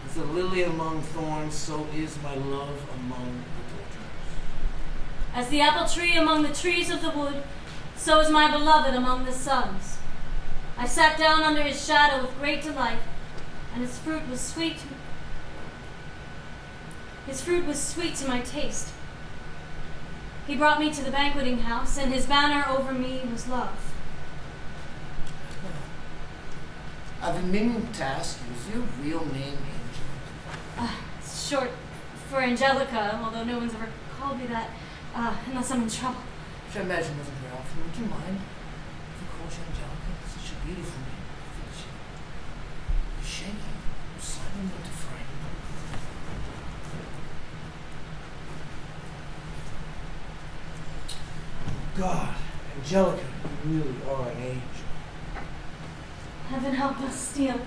As a lily among thorns, so is my love among the daughters. As the apple tree among the trees of the wood, so is my beloved among the sons. I sat down under his shadow with great delight, and his fruit was sweet. His fruit was sweet to my taste. He brought me to the banqueting house, and his banner over me was love. I've been meaning to ask you, is your real name Angel? It's short for Angelica, although no one's ever called me that, unless I'm in trouble. Which I imagine wasn't very often. Would you mind if I called you Angelica? It's such a beautiful name. You're shaking. You're silent and frightened. God, Angelica, you really are an angel. Heaven help us steal.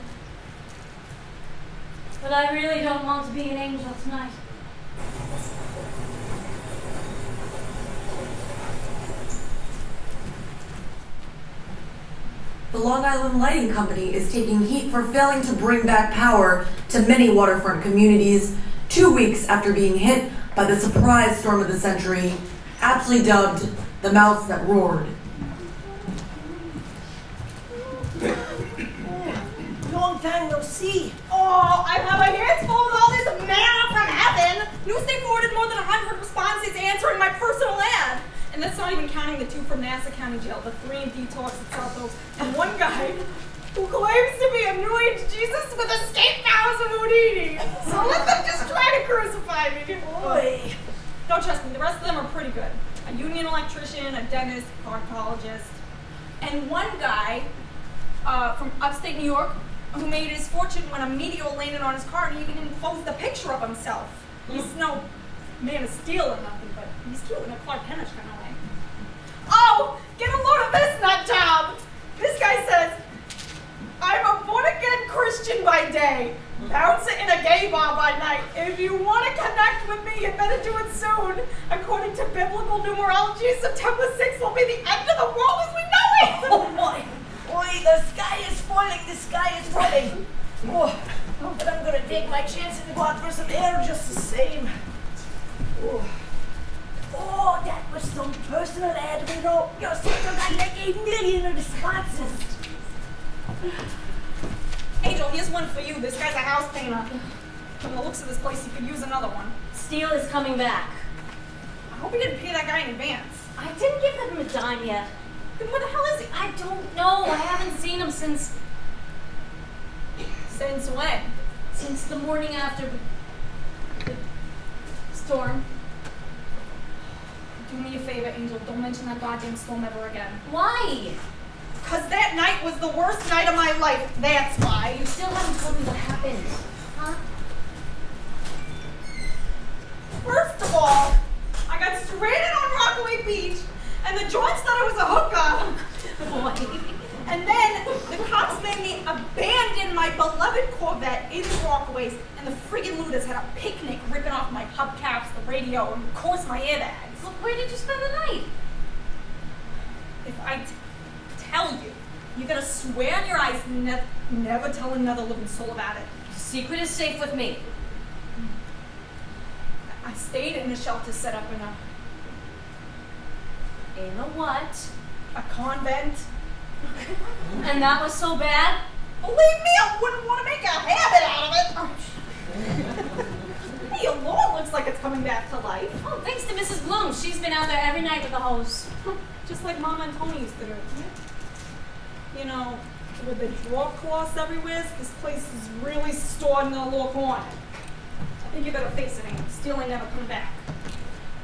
But I really don't want to be an angel tonight. The Long Island Lighting Company is taking heat for failing to bring back power to many waterfront communities 2 weeks after being hit by the surprise storm of the century, aptly dubbed the Mouse That Roared. Long time no see. Oh, I have my hands full with all this manna from heaven. Newsday forwarded more than 100 responses answering my personal ad. And that's not even counting the 2 from Nassau County Jail, the 3 in Detox at South Oaks, and one guy who claims to be a New Age Jesus with escape powers of Houdini. So let them just try to crucify me. Boy. Don't trust me, the rest of them are pretty good. A union electrician, a dentist, a proctologist, and one guy from upstate New York who made his fortune when a meteor landed on his car and he even posed a picture of himself. He's no Man of Steel or nothing, but he's cute in a Clark Kentish kind of way. Oh, get a load of this nut job! This guy says, I'm a born-again Christian by day, bouncer in a gay bar by night. If you want to connect with me, you better do it soon. According to biblical numerology, September 6th will be the end of the world as we know it! Oh boy. Boy, the sky is falling, the sky is falling. Oh, but I'm gonna take my chance and go out for some air just the same. Oh, that was some personal ad, you know. Your sister got like 8 million responses. Angel, here's one for you. This guy's a house painter. From the looks of this place, he could use another one. Steele is coming back. I hope he didn't pay that guy in advance. I didn't give him a dime yet. Then where the hell is he? I don't know. I haven't seen him since Since when? the morning after the storm. Do me a favor, Angel. Don't mention that goddamn storm ever again. Why? Because that night was the worst night of my life. That's why. You still haven't told me what happened. Huh? First of all, I got stranded on Rockaway Beach, and the joints thought I was a hooker. Boy. And then the cops made me abandon my beloved Corvette in the Rockaways, and the friggin' looters had a picnic ripping off my hubcaps, the radio, and of course my airbags. Well, where did you spend the night? If I tell you, you're gonna swear on your eyes never tell another living soul about it. The secret is safe with me. I stayed in a shelter set up In a what? a convent. And that was so bad? Believe me, I wouldn't want to make a habit out of it. Hey, your lawn looks like it's coming back to life. Oh, thanks to Mrs. Bloom. She's been out there every night with the hose. Just like Mama and Tony used to do. You know, with the draw cloths everywhere, this place is really stored in a little corner. I think you better face it, Angel. Steele ain't never coming back.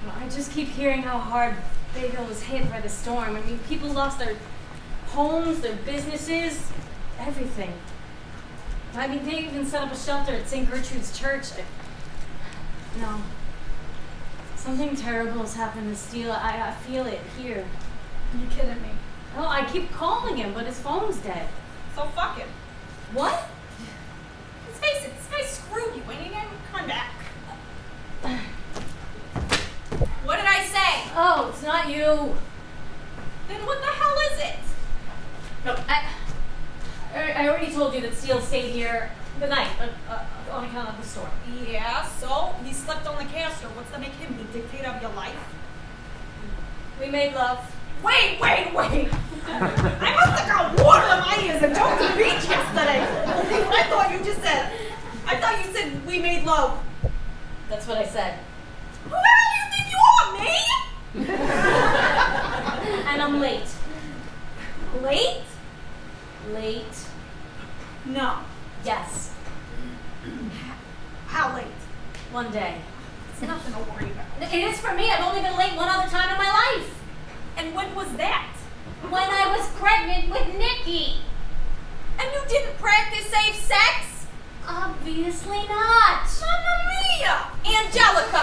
Well, I just keep hearing how hard Bayville was hit by the storm. I mean, people lost their homes, their businesses, everything. I mean, they even set up a shelter at St. Gertrude's Church. No. Something terrible has happened to Steele. I feel it here. You kidding me? Oh, I keep calling him, but his phone's dead. So fuck it. What? Let's face it, this guy screwed you and he never come back. What did I say? Oh, it's not you. Then what the hell is it? No, I already told you that Steele stayed here the night on account of the storm. Yeah, so he slept on the caster. What's that make him the dictator of your life? We made love. Wait! I must have got water in my ears and jumped to the beach yesterday. I thought you just said. I thought you said we made love. That's what I said. Who the hell do you think you are, me? And I'm late. Late? Late? No. Yes. How late? One day. It's nothing to worry about. It is for me. I've only been late one other time in my life. And when was that? When I was pregnant with Nikki. And you didn't practice safe sex? Obviously not. Mamma mia! Angelica!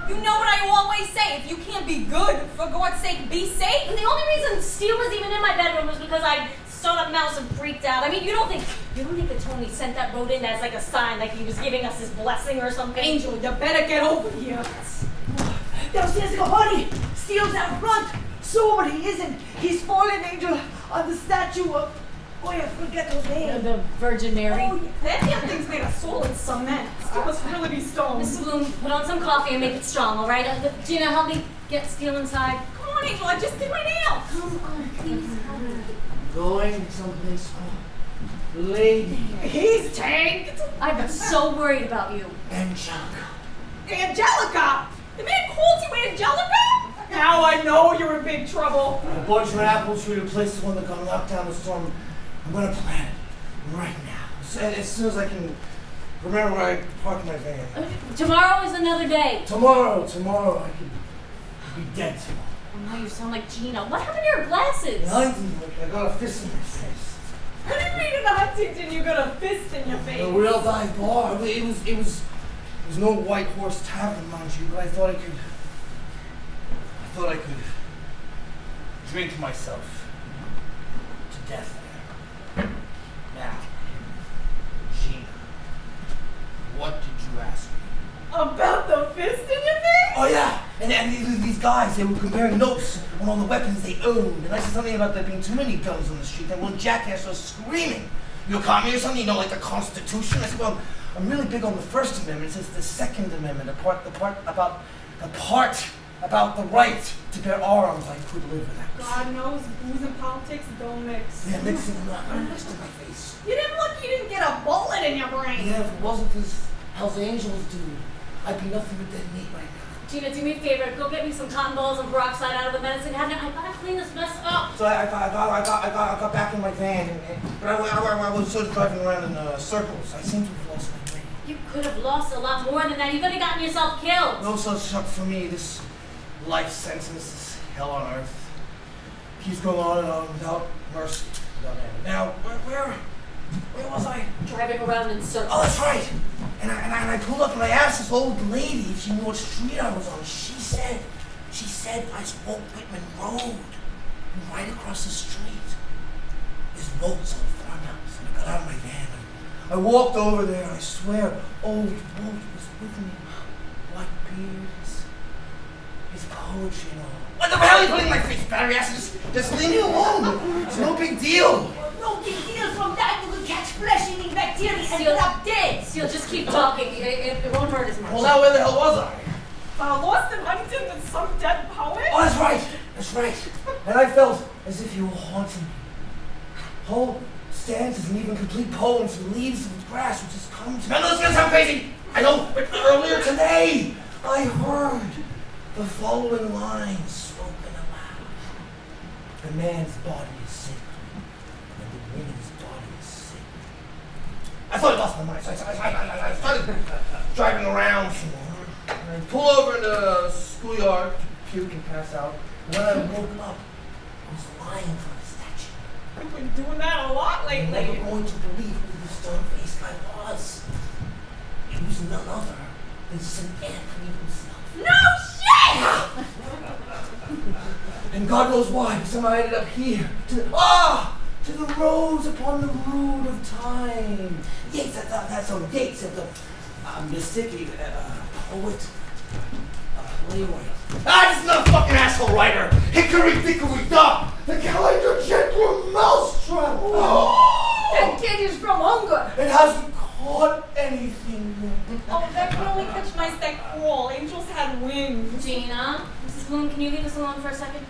You know what I always say, if you can't be good, for God's sake, be safe. The only reason Steele was even in my bedroom was because I saw the mouse and freaked out. I mean, you don't think that Tony sent that road in as like a sign, like he was giving us his blessing or something? Angel, you better get over here. Downstairs, go, honey. Steele's out front. So, but he isn't. He's fallen, Angel, on the statue of Oh, I forget her name. The Virgin Mary. Oh, yeah. That damn thing's made of solid cement. It must really be stone. Mrs. Bloom, put on some coffee and make it strong, all right? Gina, help me get Steele inside. Come on, Angel, I just did my nails. Come on, please. Going someplace. Oh, lady. He's tanked. I've been so worried about you. Angelica. Angelica! The man calls you Angelica? Now I know you're in big trouble. I bought you an apple tree to replace the one that got knocked down the storm. I'm gonna plant it right now. As soon as I can remember where I parked my van. Tomorrow is another day. Tomorrow I could be dead tomorrow. Oh, now you sound like Gina. What happened to your glasses? In Huntington, I got a fist in my face. What do you mean in the Huntington you got a fist in your face? A real dive bar. It was no White Horse Tavern, mind you, but I thought I could drink myself to death there. Now, Gina, what did you ask me? About the fist in your face? Oh yeah, and these guys, they were comparing notes on all the weapons they owned, and I said something about there being too many guns on the street, and one jackass was screaming, "You a commie or something? You know, like the Constitution?" I said, well, I'm really big on the First Amendment. It says the Second Amendment, the part about the right to bear arms. I could live with that. God knows booze and politics don't mix. Yeah, mixing them up. I mixed in my face. You didn't look, you didn't get a bullet in your brain. Yeah, if it wasn't because Hell's Angels do, I'd be nothing but dead meat right now. Gina, do me a favor. Go get me some cotton balls and peroxide out of the medicine cabinet. I gotta clean this mess up. So I got back in my van, but I was sort of driving around in circles. I seem to have lost my way. You could have lost a lot more than that. You could have gotten yourself killed. No such luck for me. This life sentence, this hell on earth, keeps going on and on without mercy, without end. Now, where was I? Driving around in circles. Oh, that's right. And I pulled up and I asked this old lady if she knew what street I was on. She said I was Walt Whitman Road. And right across the street is Walt's old farmhouse. And I got out of my van and I walked over there and I swear old Walt was with me. White beards, his poetry and all. What the hell are you putting in my face, battery acid? Just leave me alone. It's no big deal. No big deal. From that you will catch flesh-eating bacteria and Seal, end up dead. Seal, just keep talking. It won't hurt as much. Well, now where the hell was I? Lost in Huntington with some dead poet? Oh, that's right. That's right. And I felt as if you were haunting me. Whole stanzas and even complete poems and leaves of grass would just come to me. I know this is gonna sound crazy. I know, but earlier today, I heard the following lines spoken aloud. The man's body is sacred, and the woman's body is sacred. I thought I lost my mind, so I started driving around some more. And I pull over in the schoolyard to puke and pass out. And when I woke up, I was lying in front of a statue. You've been doing that a lot I'm lately. never going to believe who the stone-faced guy was. He was none other than St. Anthony himself. No shit! And God knows why, because somehow I ended up here. To the rose upon the rood of time. Yeats, that's on Yeats, the mystic, poet, playwright. This is not a fucking asshole writer. Hickory dickory dock, the calendar gentle mousetrap. That kid is from hunger. It hasn't caught anything yet. Oh, that can only catch mice that crawl. Angels had wings. Gina, Mrs. Bloom, can you leave us alone for a second?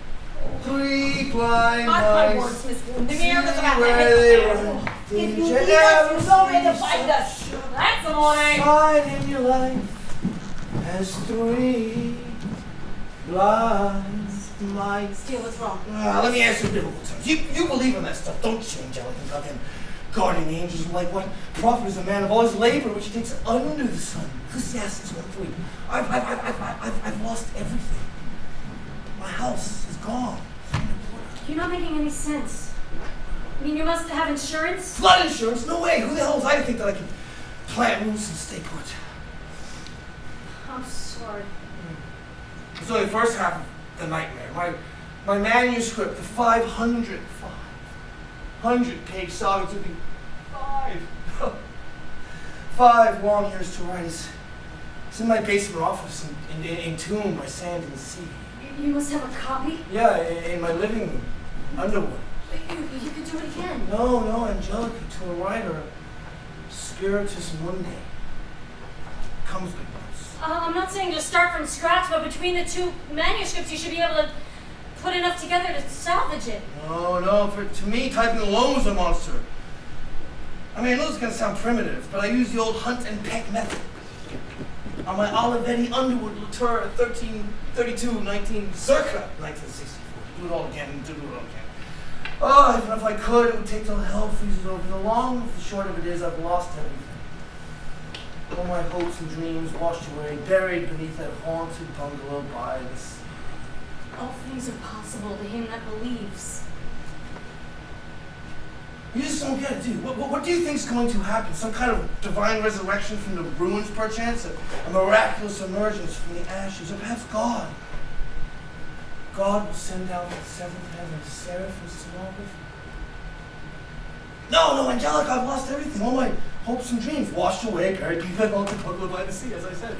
3 blind Mark my mice. words, Miss Bloom. The See mayor was about to where hit they the run. If you Did leave you us, ever you know where to see find us. That's annoying. Shine in your life as 3 blind mice. Steele, what's wrong? Let me ask you a biblical terms. You believe in that stuff, don't you, Angelica? Goddamn guardian angels, like what? Prophet is a man of all his labor, which he takes under the sun. Ecclesiastes 1:3. I've lost everything. My house is gone. You're not making any sense. I mean, you must have insurance. Flood insurance? No way. Who the hell was I to think that I could plant roots and stay put? I'm sorry. It's only the first half of the nightmare. My manuscript, the 500-page saga took me 5 long years to write. It's in my basement office, entombed by sand and sea. You must have a copy. Yeah, in my living room, Underwood. You could do it again. No, Angelica, to a writer, spiritus mundi. Comes with us. I'm not saying to start from scratch, but between the two manuscripts, you should be able to put enough together to salvage it. No, to me, typing alone was a monster. I mean, I know this is going to sound primitive, but I use the old hunt and peck method. On my Olivetti Underwood Latour 1332, circa 1964. Do it all again. Oh, even if I could, it would take till hell freezes over. The long and the short of it is, I've lost everything. All my hopes and dreams washed away, buried beneath that haunted bungalow by this. All things are possible to him that believes. You just don't get it, do you? What do you think is going to happen? Some kind of divine resurrection from the ruins, perchance? A miraculous emergence from the ashes? Or perhaps God? God will send down from the seventh heaven a seraphim sonographer? No, Angelica, I've lost everything. All my hopes and dreams washed away, buried beneath that haunted bungalow by the sea, as I said.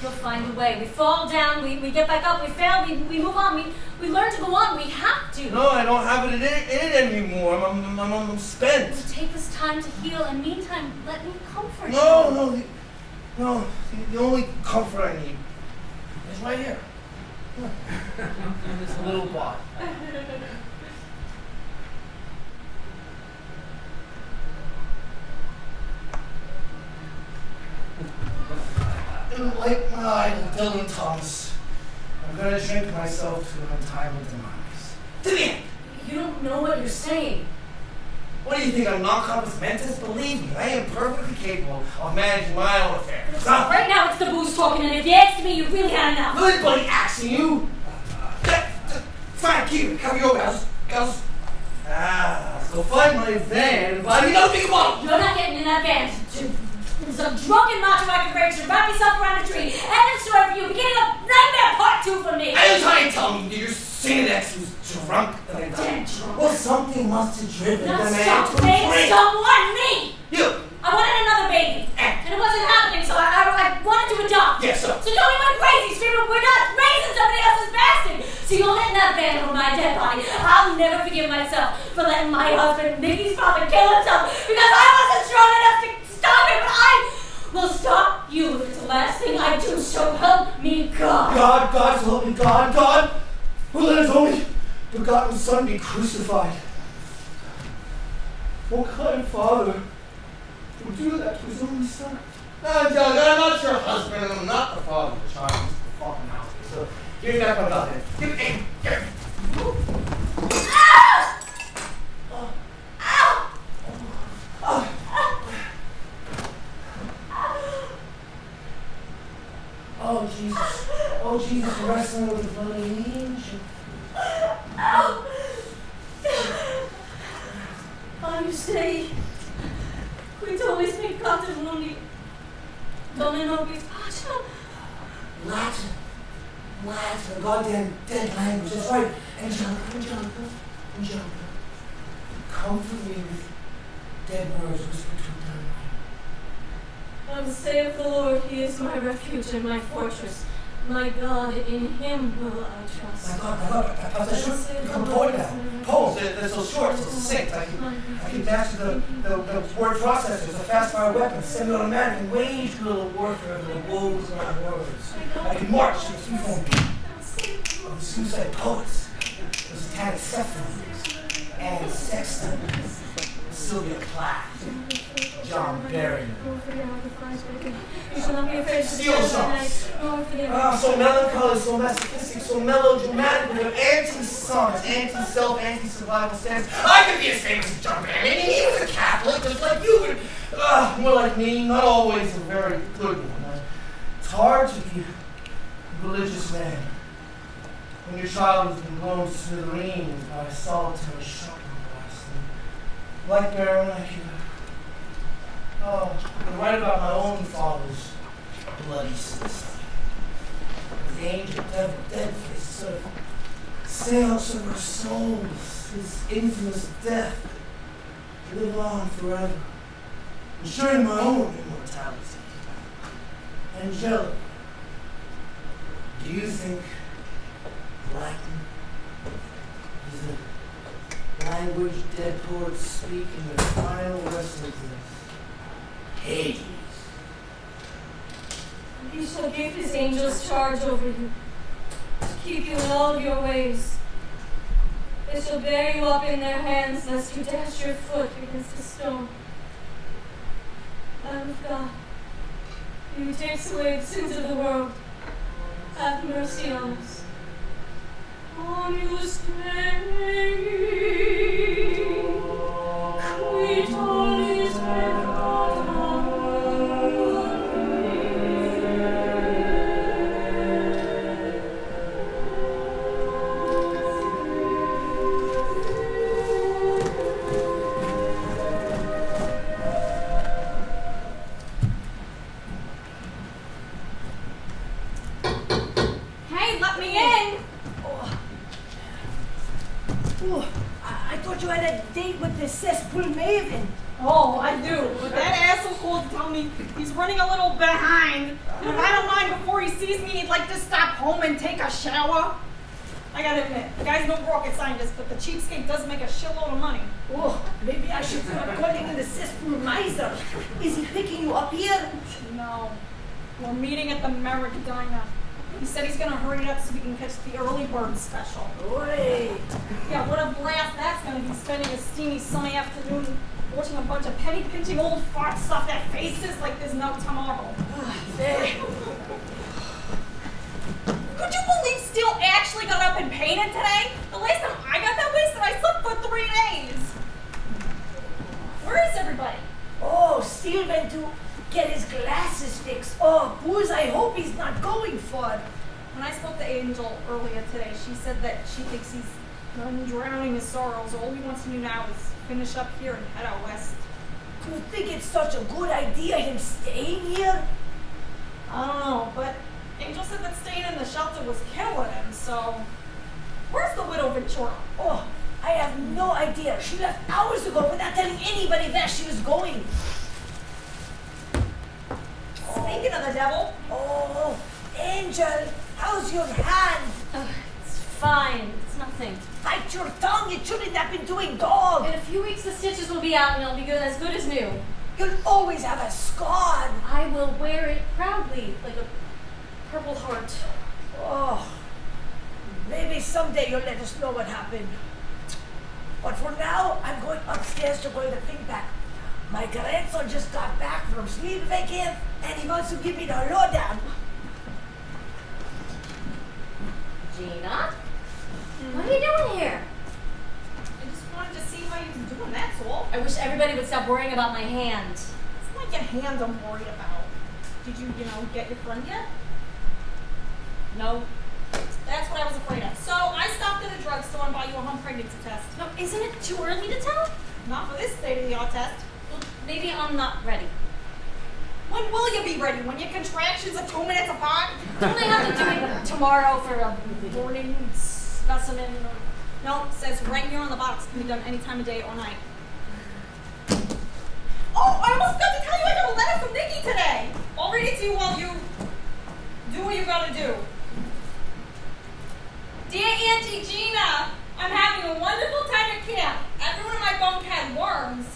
You'll find a way. We fall down, we get back up, we fail, we move on, we learn to go on, we have to. No, I don't have it in it anymore. I'm spent. It'll take us time to heal, and meantime, let me comfort you. No, the only comfort I need is right here. In this little bot. Like my idol, Dylan Thomas, I'm gonna drink myself to an untimely demise. To the end! You don't know what you're saying. What do you think, I'm non-compass mentis? Believe me, I am perfectly capable of managing my own affairs. Right now it's the booze talking, and if you ask me, you really had enough. Who's anybody asking you? Fine, keep it. Cover your mouth. Girls. Let's go find my van and buy me another big bottle. You're not getting in that van. Some drunken macho I can break to wrap yourself around a tree. End of story for you. Beginning of Nightmare Part 2 for me. Are you trying to tell me that your Saint X was drunk? Dead drunk. Well, something must have driven Not the man to something, drink. someone, me. You. I wanted another baby, and it wasn't happening, so I wanted to adopt. Yes, sir. So Tony went crazy, screaming, "We're not raising somebody else's bastard!" So you'll let that van over my dead body. I'll never forgive myself for letting my husband, Mickey's father, kill himself because I wasn't strong enough to stop him, but I will stop you if it's the last thing I do, so help me God. God, so help me God, who let his only begotten Son be crucified. What kind of father would do that to his only son? No, Angelica, I'm not your husband, and I'm not the father of the child. It's the fucking house. So, give me back my gun. Give me. Oh, Jesus, wrestling with the bloody angel. You say, qui dove spiccato il mondo, dove non vi faccio. Latin, goddamn dead language. That's right. Angelica. Comfort me with dead words whispered to a dying. Saith the Lord, He is my refuge and my fortress. My God, in Him will I trust. My God, that's should become a poet now. Poems, they're so short, so succinct. I can master the word processors, the fast-fire weapons, semi-automatic, and wage guerrilla warfare over the woes of my words. I can march to the threefold beat of the suicide poets, the satanic symphonies, Anne Sexton, Sylvia Plath, John Berryman. Steel songs. So melancholy, so masochistic, so melodramatic, with anti-songs, anti-self, anti-survival stands. I could be as famous as John Berryman. He was a Catholic, just like you, but more like me, not always a very good one. It's hard to be a religious man when your child has been blown to smithereens by a solitary shotgun blast. Like Berryman, I can write about my own father's bloody sister. The angel, devil, dead face, sort of seance of our souls, his infamous death, live on forever, ensuring my own immortality. Angelica, do you think Latin is language dead poets speak in their final restlessness. Hades. He shall give his angels charge over you, to keep you in all of your ways. They shall bear you up in their hands, lest you dash your foot against a stone. Lamb of God, you who takes away the sins of the world, have mercy on us. Agnus Dei, qui tollis peccata Hey, let me in! Oh, I thought you had a date with the cesspool maven. Oh, I do. But that asshole called to tell me he's running a little behind. And if I don't mind before he sees me, he'd like to stop home and take a shower. I gotta admit, the guy's no rocket scientist, but the cheapskate does make a shitload of money. Oh, maybe I should start calling him the cesspool miser. Is he picking you up here? No. We're meeting at the Merrick Diner. He said he's gonna hurry it up so we can catch the early bird special. Oi. Yeah, what a blast that's gonna be, spending a steamy sunny afternoon watching a bunch of penny-pinching old farts stuff their faces like there's no tomorrow. Hey. Could you believe Steele actually got up and painted today? The last time I got that wasted, I slept for 3 days. Where is everybody? Oh, Steele went to get his glasses fixed. Oh, booze, I hope he's not going for it. When I spoke to Angel earlier today, she said that she thinks he's done drowning his sorrows. All he wants to do now is finish up here and head out west. Do you think it's such a good idea, him staying here? I don't know, but Angel said that staying in the shelter was killing him, so... Where's the widow Ventura? Oh, I have no idea. She left hours ago without telling anybody where she was going. Speaking of the devil, Oh, Angel, how's your hand? It's fine. It's nothing. Bite your tongue. It shouldn't have been doing dog. In a few weeks, the stitches will be out and it'll be good, as good as new. You'll always have a scar. I will wear it proudly, like a purple heart. Oh, maybe someday you'll let us know what happened. But for now, I'm going upstairs to go to think back. My grandson just got back from sleep vacation and he wants to give me the lowdown. Gina? What are you doing here? I just wanted to see how you was doing, that's all. I wish everybody would stop worrying about my hand. It's not your hand I'm worried about. Did you, get your friend yet? No. That's what I was afraid of. So I stopped at a drugstore and bought you a home pregnancy test. No, isn't it too early to tell? Not for this state-of-the-art test. Well, maybe I'm not ready. When will you be ready? When your contractions are 2 minutes apart? Don't I have to do it tomorrow for a morning specimen? No, it says right here on the box. Can be done any time of day or night. Oh, I almost got to tell you I got a letter from Nikki today. I'll read it to you while you do what you gotta do. Dear Auntie Gina, I'm having a wonderful time at camp. Everyone in my bunk had worms.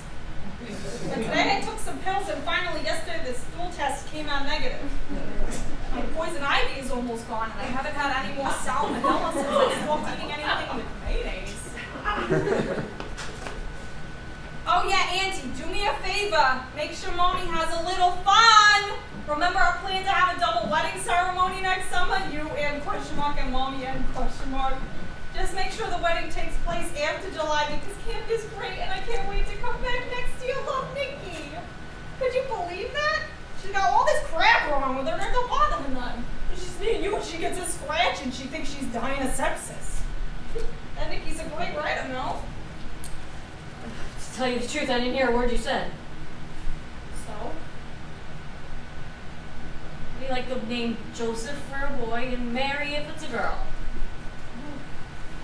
But today I took some pills and finally yesterday the stool test came out negative. My poison ivy is almost gone and I haven't had any more salmonella since I stopped eating anything with mayonnaise. Oh yeah, Auntie, do me a favor. Make sure Mommy has a little fun. Remember our plan to have a double wedding ceremony next summer? You and question mark and Mommy and question mark. Just make sure the wedding takes place after July because camp is great and I can't wait to come back next year. Love, Nikki. Could you believe that? She's got all this crap wrong with her and it don't bother her none. She's me and you and she gets a scratch and she thinks she's dying of sepsis. And Nikki's a great writer, no? To tell you the truth, I didn't hear a word you said. So? We like the name Joseph for a boy and Mary if it's a girl.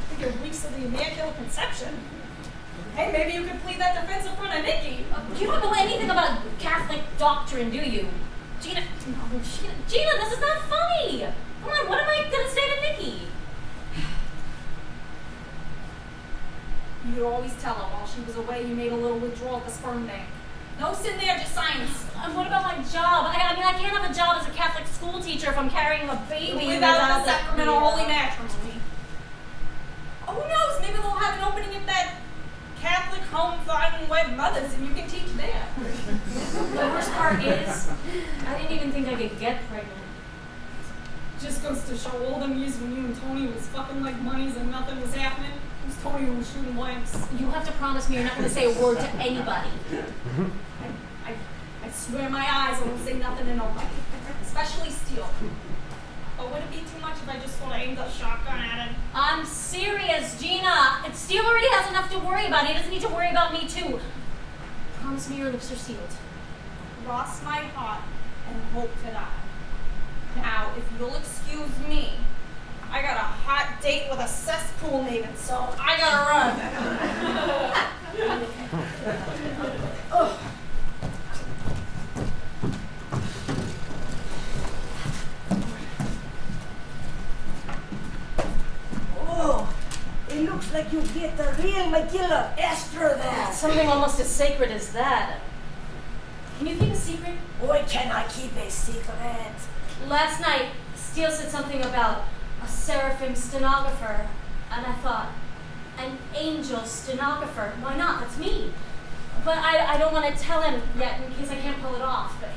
I think you're weeks of the Immaculate Conception. Hey, maybe you could plead that defense in front of Nikki. You don't know anything about Catholic doctrine, do you? Gina, Gina, this is not funny. Come on, what am I gonna say to Nikki? You'd always tell her while she was away you made a little withdrawal at the sperm bank. No sin there, just science. And what about my job? I mean, I can't have a job as a Catholic school teacher if I'm carrying a baby Without the sacrament of Yeah. holy matrimony. Oh, who knows? Maybe they'll have an opening at that Catholic home for unwed mothers and you can teach there. The worst part is, I didn't even think I could get pregnant. Just goes to show all them years when you and Tony was fucking like monies and nothing was happening. It was Tony who was shooting blanks. You have to promise me you're not going to say a word to anybody. I swear my eyes I won't say nothing to nobody. Especially Steele. But would it be too much if I just sort of aimed a shotgun at him? I'm serious, Gina. Steele already has enough to worry about. He doesn't need to worry about me, too. Promise me your lips are sealed. Cross my heart and hope to die. Now, if you'll excuse me, I got a hot date with a cesspool maiden, so I gotta run. Oh, it looks like you get the real McGilla Esther there. Something almost as sacred as that. Can you keep a secret? Boy, can I keep a secret? Last night, Steele said something about a seraphim stenographer, and I thought, an angel stenographer. Why not? That's me. But I don't want to tell him yet in case I can't pull it off. But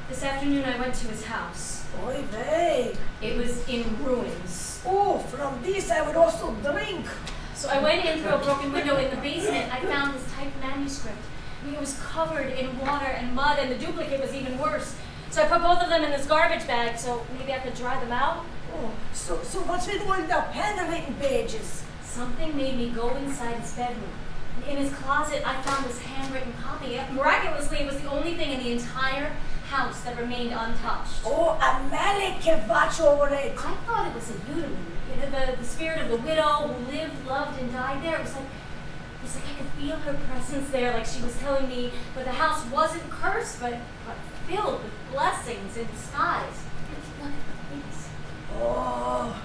this afternoon I went to his house. Boy, babe. It was in ruins. Oh, from this I would also drink. So I went in through a broken window in the basement. I found his typed manuscript. I mean, it was covered in water and mud, and the duplicate was even worse. So I put both of them in this garbage bag so maybe I could dry them out. Oh, so what's with all the handwritten pages? Something made me go inside his bedroom. In his closet, I found this handwritten copy. Miraculously, it was the only thing in the entire house that remained untouched. Oh, a Malik can watch over it. I thought it was a eudaimon. You know, the spirit of the widow who lived, loved, and died there. It was like I could feel her presence there, like she was telling me that the house wasn't cursed, but filled with blessings in disguise. Look at this. Oh,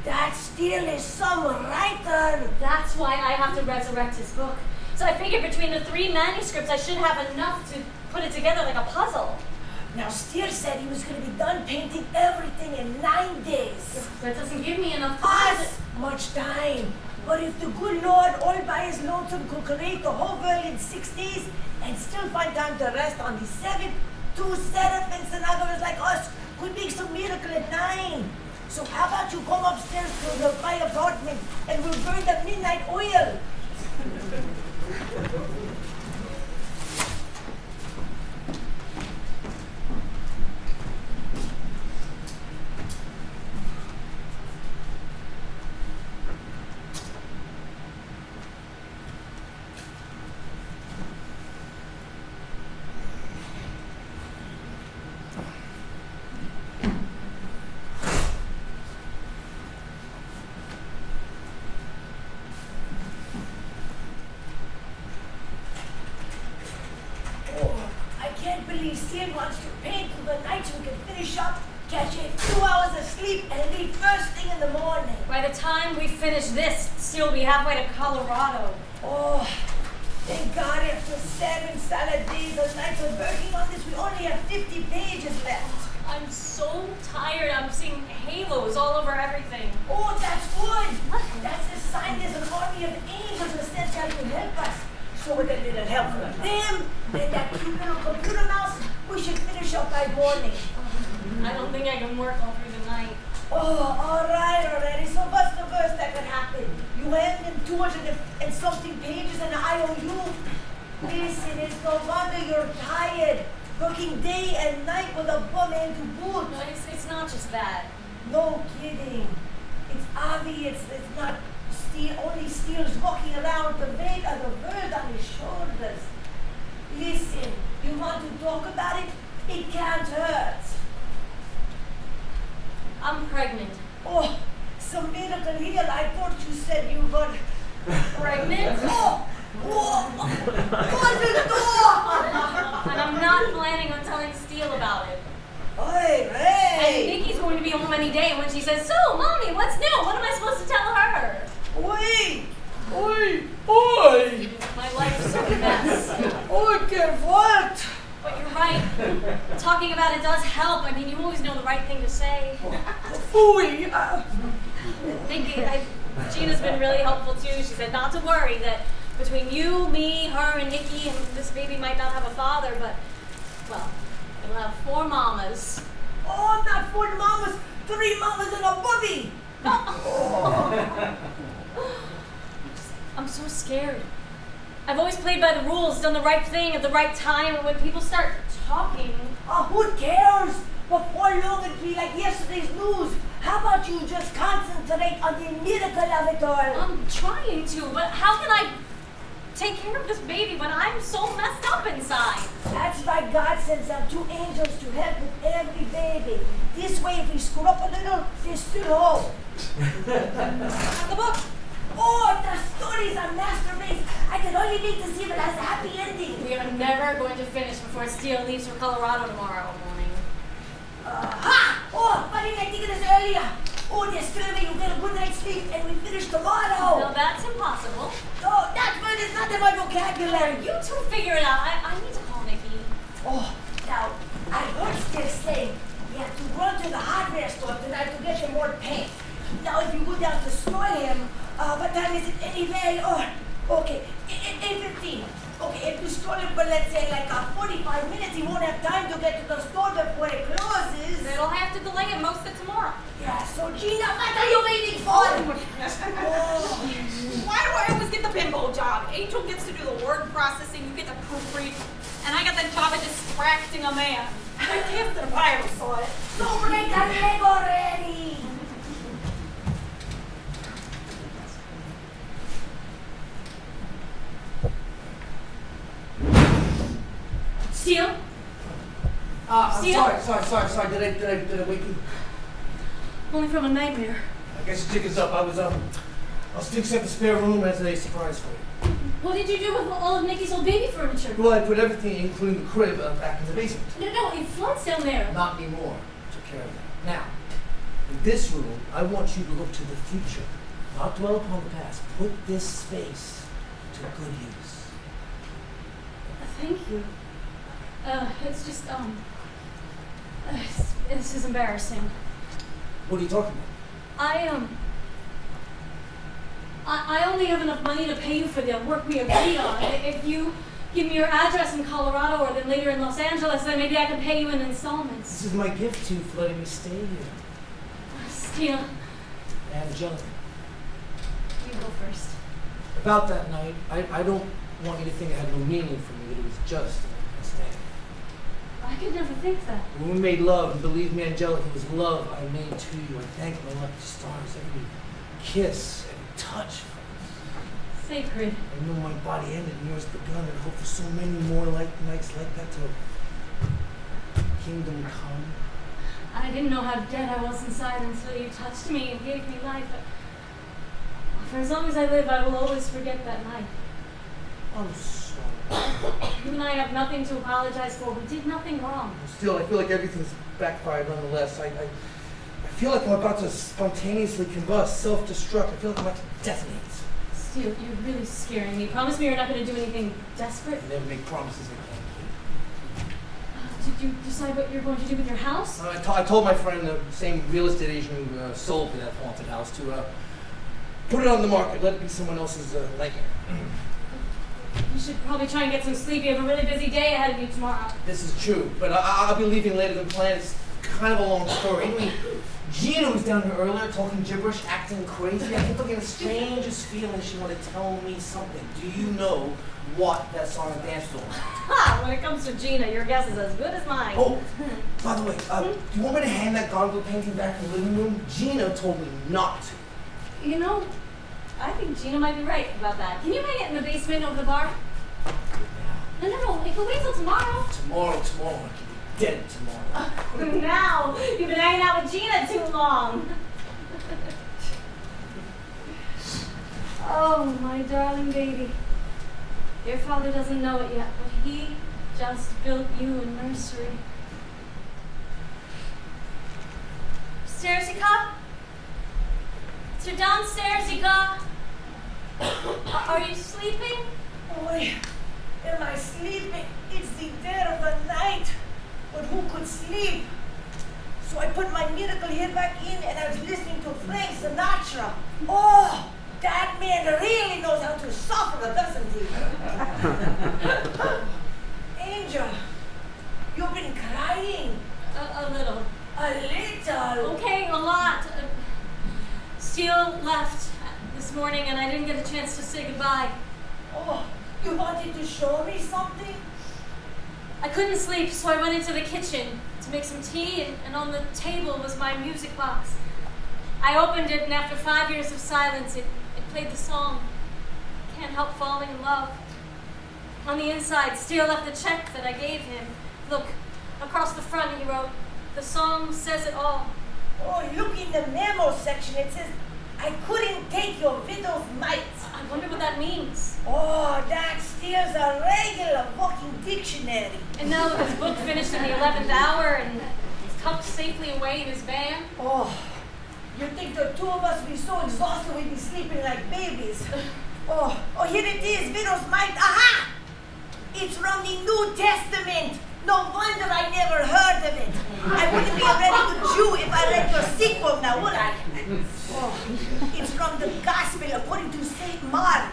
that still is some writer. That's why I have to resurrect his book. So I figured between the 3 manuscripts, I should have enough to put it together like a puzzle. Now, Steele said he was going to be done painting everything in 9 days. That doesn't give me enough time. Us much time. But if the good Lord all by his lonesome could create the whole world in 6 days and still find time to rest on the 7th, 2 seraphim stenographers like us could make some miracle at 9. So how about you come upstairs to my apartment and we'll burn the midnight oil? Steele wants to paint through the night so we can finish up, catch a few hours of sleep, and leave first thing in the morning. By the time we finish this, Steele will be halfway to Colorado. Oh, thank God after 7 solid days and nights of working on this, we only have 50 pages left. I'm so tired. I'm seeing halos all over everything. Oh, that's good. That's a sign there's an army of angels essential to help us. So with a little help from them and that cute little computer mouse, we should finish up by morning. I don't think I can work all through the night. Oh, all right already. So what's the worst that could happen? You have them 200 and something pages and IOU. Listen, it's no wonder you're tired. Working day and night with a bum and to boot. No, it's not just that. No kidding. It's obvious it's not Steele, only Steele's walking around with the weight of the world on his shoulders. Listen, you want to talk about it? It can't hurt. I'm pregnant. Oh, some miracle here. I thought you said you were Pregnant? Oh, close the door! And I'm not planning on telling Steele about it. Oi, And Ray! Vicky's going to be home any day, and when she says, "So, Mommy, what's new?" What am I supposed to tell her? Wait! talking about it does help. I mean, you always know the right thing to say. Phooey! Gina's been really helpful too. She said not to worry, that between you, me, her, and Nikki, and this baby might not have a father, but, well, it'll have 4 mamas. Oh, not 4 mamas, 3 mamas and a bubby! I'm so scared. I've always played by the rules, done the right thing at the right time, and when people start talking... Oh, who cares? Before long it'll be like yesterday's news. How about you just concentrate on the miracle of it all? I'm trying to, but how can I take care of this baby when I'm so messed up inside? That's why God sends out 2 angels to help with every baby. This way, if we screw up a little, there's still hope. The book. Oh, the stories are masterpieces. I can only wait to see if it has a happy ending. We are never going to finish before Steele leaves for Colorado tomorrow morning. Ha! Oh, what did I think of this earlier? Oh, there's still a way you get a good night's sleep and we finish tomorrow. No, that's impossible. Oh, that word is not in my vocabulary. You two figure it out. I need to call Nikki. Oh, now, I heard Steve say you have to run to the hardware store tonight to get some more paint. Now, if you go down to store him, what time is it anyway? Oh, okay, 8:15. Okay, if you store him for, let's say, like 45 minutes, he won't have time to get to the store before it closes. It'll have to delay it most of tomorrow. Yeah, so Gina, what are you waiting for? Oh. Why do I always get the bimbo job? Angel gets to do the word processing, you get to proofread, and I got the job of distracting a man. I guess the Bible saw it. So break a leg already. Steele? I'm Steele? sorry. Did I wake you? Only from a nightmare. I guess your ticket's up. I was fixing up the spare room as a surprise for you. What did you do with all of Nikki's old baby furniture? Well, I put everything, including the crib, back in the basement. No, it floods down there. Not anymore. Took care of that. Now, in this room, I want you to look to the future, not dwell upon the past. Put this space to good use. Thank you. It's just, this is embarrassing. What are you talking about? I only have enough money to pay you for the work we agreed on. If you give me your address in Colorado or then later in Los Angeles, then maybe I can pay you in installments. This is my gift to you for letting me stay here. Steele, Angelica. you go first. About that night, I don't want you to think it had no meaning for me, that it was just a mistake. I could never think that. When we made love, and believe me, Angelica, it was love I made to you. I thank my lucky stars, every kiss, every touch. Sacred. I know my body ended and yours begun, and hope for so many more nights like that till kingdom come. I didn't know how dead I was inside until you touched me and gave me life. For as long as I live, I will always forget that night. I'm sorry. You and I have nothing to apologize for. We did nothing wrong. Still, I feel like everything's backfired nonetheless. I feel like I'm about to spontaneously combust, self-destruct. I feel like I'm about to detonate. Steele, you're really scaring me. Promise me you're not going to do anything desperate. I never make promises I can't keep. Did you decide what you're going to do with your house? I told my friend, the same real estate agent who sold me that haunted house, to put it on the market, let it be someone else's nightmare. You should probably try and get some sleep. You have a really busy day ahead of you tomorrow. This is true, but I'll be leaving later than planned. It's kind of a long story. Anyway, Gina was down here earlier talking gibberish, acting crazy. I kept getting the strangest feeling she wanted to tell me something. Do you know what that song and dance to? Ha! When it comes to Gina, your guess is as good as mine. Oh, by the way, do you want me to hand that gondola painting back in the living room? Gina told me not to. You know, I think Gina might be right about that. Can you hang it in the basement over the bar? No, it can wait till tomorrow. Tomorrow. I can be dead tomorrow. Now, you've been hanging out with Gina too long. Oh, my darling baby. Your father doesn't know it yet, but he just built you a nursery. Upstairs you come? It's your downstairs you go. Are you sleeping? Boy, am I sleeping? It's the dead of the night. But who could could sleep. So I put my miracle head back in and I was listening to Frank Sinatra. Oh, that man really knows how to suffer, doesn't he? Angel, you've been crying. A little. A little. Okay, a lot. Steele left this morning and I didn't get a chance to say goodbye. Oh, you wanted to show me something? I couldn't sleep, so I went into the kitchen to make some tea, and on the table was my music box. I opened it, and after 5 years of silence, it played the song, Can't Help Falling in Love. On the inside, Steele left the check that I gave him. Look, across the front he wrote, "The song says it all." Oh, look in the memo section. It says, I couldn't take your widow's mite. I wonder what that means. Oh, that steals a regular fucking dictionary. And now with his book finished in the 11th hour and it's tucked safely away in his van. Oh, you think the two of us would be so exhausted we'd be sleeping like babies. Oh, here it is, widow's mite. Aha! It's from the New Testament. No wonder I never heard of it. I wouldn't be a very good Jew if I read your sequel now, would I? Oh, it's from the Gospel according to St. Mark.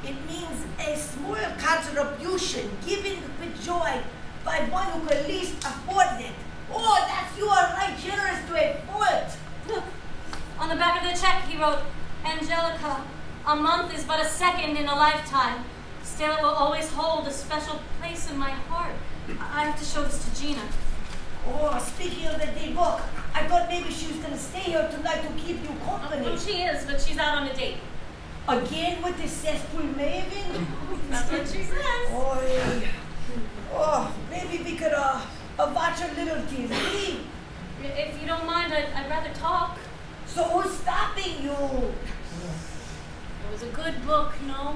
It means a small contribution given with joy by one who can least afford it. Oh, that's you are right generous to a fault. Look, on the back of the check he wrote, "Angelica, a month is but a second in a lifetime. Still it will always hold a special place in my heart." I have to show this to Gina. Oh, speaking of the day book, I thought maybe she was going to stay here tonight to keep you company. Well, she is, but she's out on a date. Again with the cesspool maven? That's what she says. Oh, maybe we could watch a little TV. If you don't mind, I'd rather talk. So who's stopping you? It was a good book, no?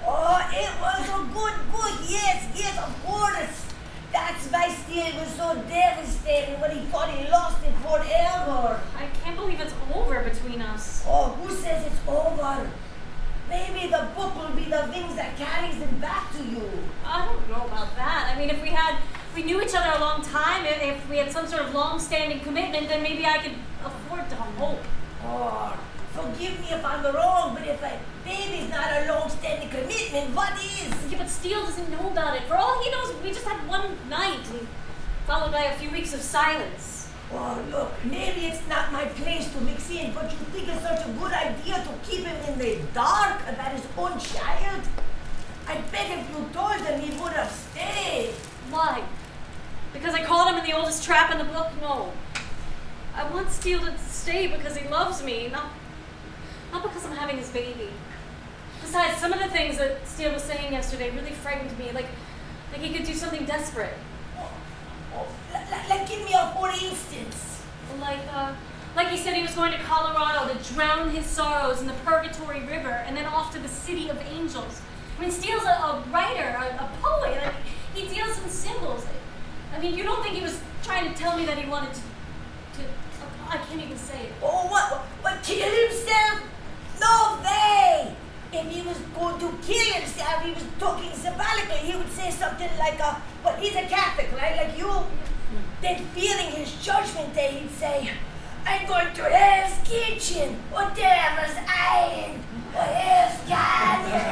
Oh, it was a good book. Yes, of course. That's why Steele was so devastated when he thought he lost it forever. I can't believe it's over between us. Oh, who says it's over? Maybe the book will be the wings that carries him back to you. I don't know about that. I mean, if we knew each other a long time, if we had some sort of long-standing commitment, then maybe I could afford to hope. Oh, forgive me if I'm wrong, but if a baby's not a long-standing commitment, what is? Yeah, but Steele doesn't know about it. For all he knows, we just had one night, and followed by a few weeks of silence. Oh, look, maybe it's not my place to mix in, but you think it's such a good idea to keep him in the dark about his own child? I bet if you told him, he would have stayed. Why? Because I caught him in the oldest trap in the book? No. I want Steele to stay because he loves me, not because I'm having his baby. Besides, some of the things that Steele was saying yesterday really frightened me, like he could do something desperate. Like, give me a for instance. Like he said he was going to Colorado to drown his sorrows in the Purgatory River and then off to the City of Angels. I mean, Steele's a writer, a poet. Like, he deals in symbols. I mean, you don't think he was trying to tell me that he wanted to I can't even say it. Oh, what, kill himself? No way! If he was going to kill himself, he was talking symbolically. He would say something like, well, he's a Catholic, right? Like you. Then fearing his judgment day, he'd say, I'm going to Hell's Kitchen, or Devil's Island, or Hell's Canyon,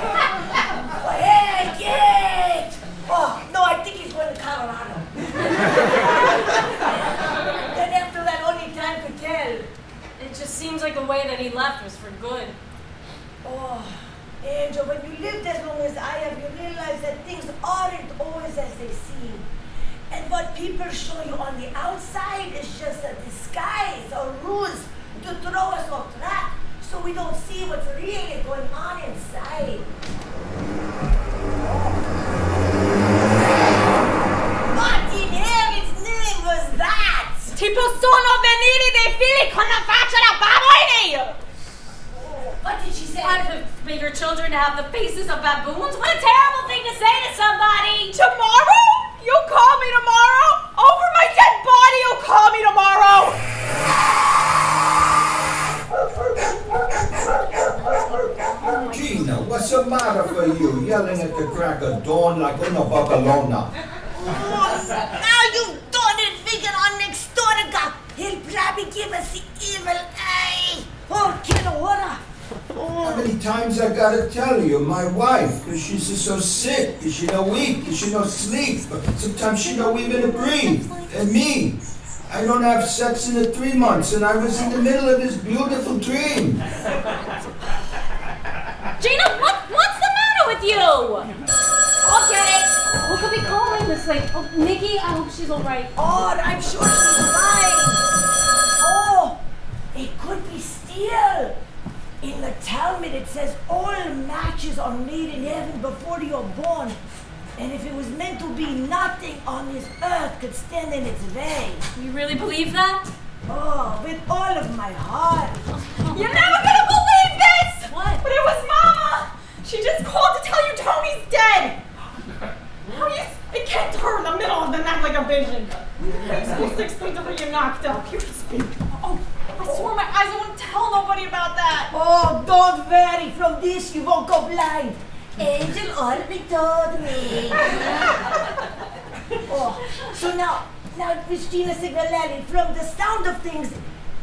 or Hell's Gate. Oh, no, I think he's going to Colorado. Then after that, only time to tell. It just seems like the way that he left was for good. Oh, Angel, when you lived as long as I have, you realize that things aren't always as they seem. And what people show you on the outside is just a disguise, a ruse to throw us off track so we don't see what's really going on inside. What in heaven's name was that? Ti possono venire dei figli con la faccia da babuini! What did she say? I've bigger children to have the faces of baboons. What a terrible thing to say to somebody! Tomorrow? You'll call me tomorrow? Over my dead body, you'll call me tomorrow! Gina, what's the matter for you? Yelling at the crack of dawn like una babalona. Oh, now you've done it, Oh, get a water. How many times I gotta tell you, my wife, 'cause she's just so sick, 'cause she don't eat, 'cause she don't sleep, sometimes she don't even breathe. And me, I don't have sex in the 3 months, and I was in the middle of this beautiful dream. Gina, what's the matter with you? I'll get it. Who could be calling this late? Oh, Nikki, I hope she's all right. Oh, I'm sure she's fine. Oh, it could be steel. In the Talmud, it says all matches are made in heaven before you're born. And if it was meant to be, nothing on this earth could stand in its way. You really believe that? Oh, with all of my heart. You're never gonna believe this! What? But it was Mama! She just called to tell you Tony's dead! How you... It came to her in the middle of the night like a vision. You're supposed to explain to her you're knocked up. You can speak. Oh, I swore my eyes I wouldn't tell nobody about that. Oh, don't worry. From this, you won't go blind. Angel already told me. Oh, so now, Miss Gina Signalelli, from the sound of things,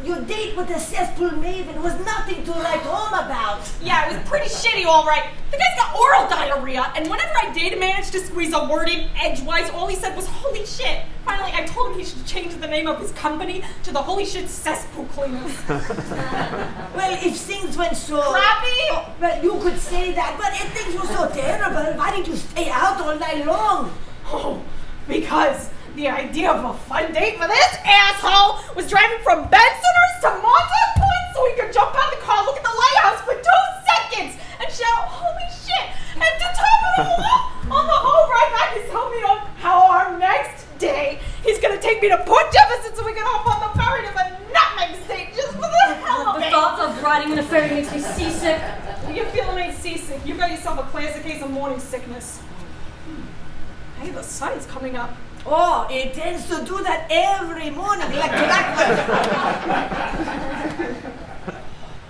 your date with the cesspool maven was nothing to write home about. Yeah, it was pretty shitty, all right. The guy's got oral diarrhea, and whenever I did manage to squeeze a word in edgewise, all he said was holy shit. Finally, I told him he should change the name of his company to the Holy Shit Cesspool Cleaners. Well, if things went so... Crappy? Oh, well, you could say that, but if things were so terrible, why did you stay out all night long? Oh, because the idea of a fun date for this asshole was driving from Bensonhurst to Montauk Point so he could jump out of the car, look at the lighthouse for 2 seconds, and shout, holy shit! And to top it all off, on the whole ride back, he's telling me how our next day, he's gonna take me to Port Jefferson so we can hop on the ferry to the Nutmeg State just for the hell of The it. thought of riding in a ferry makes me seasick. You're feeling ain't seasick. You got yourself a classic case of morning sickness. Hey, the sun's coming up. Oh, it tends to do that every morning, like clockwork.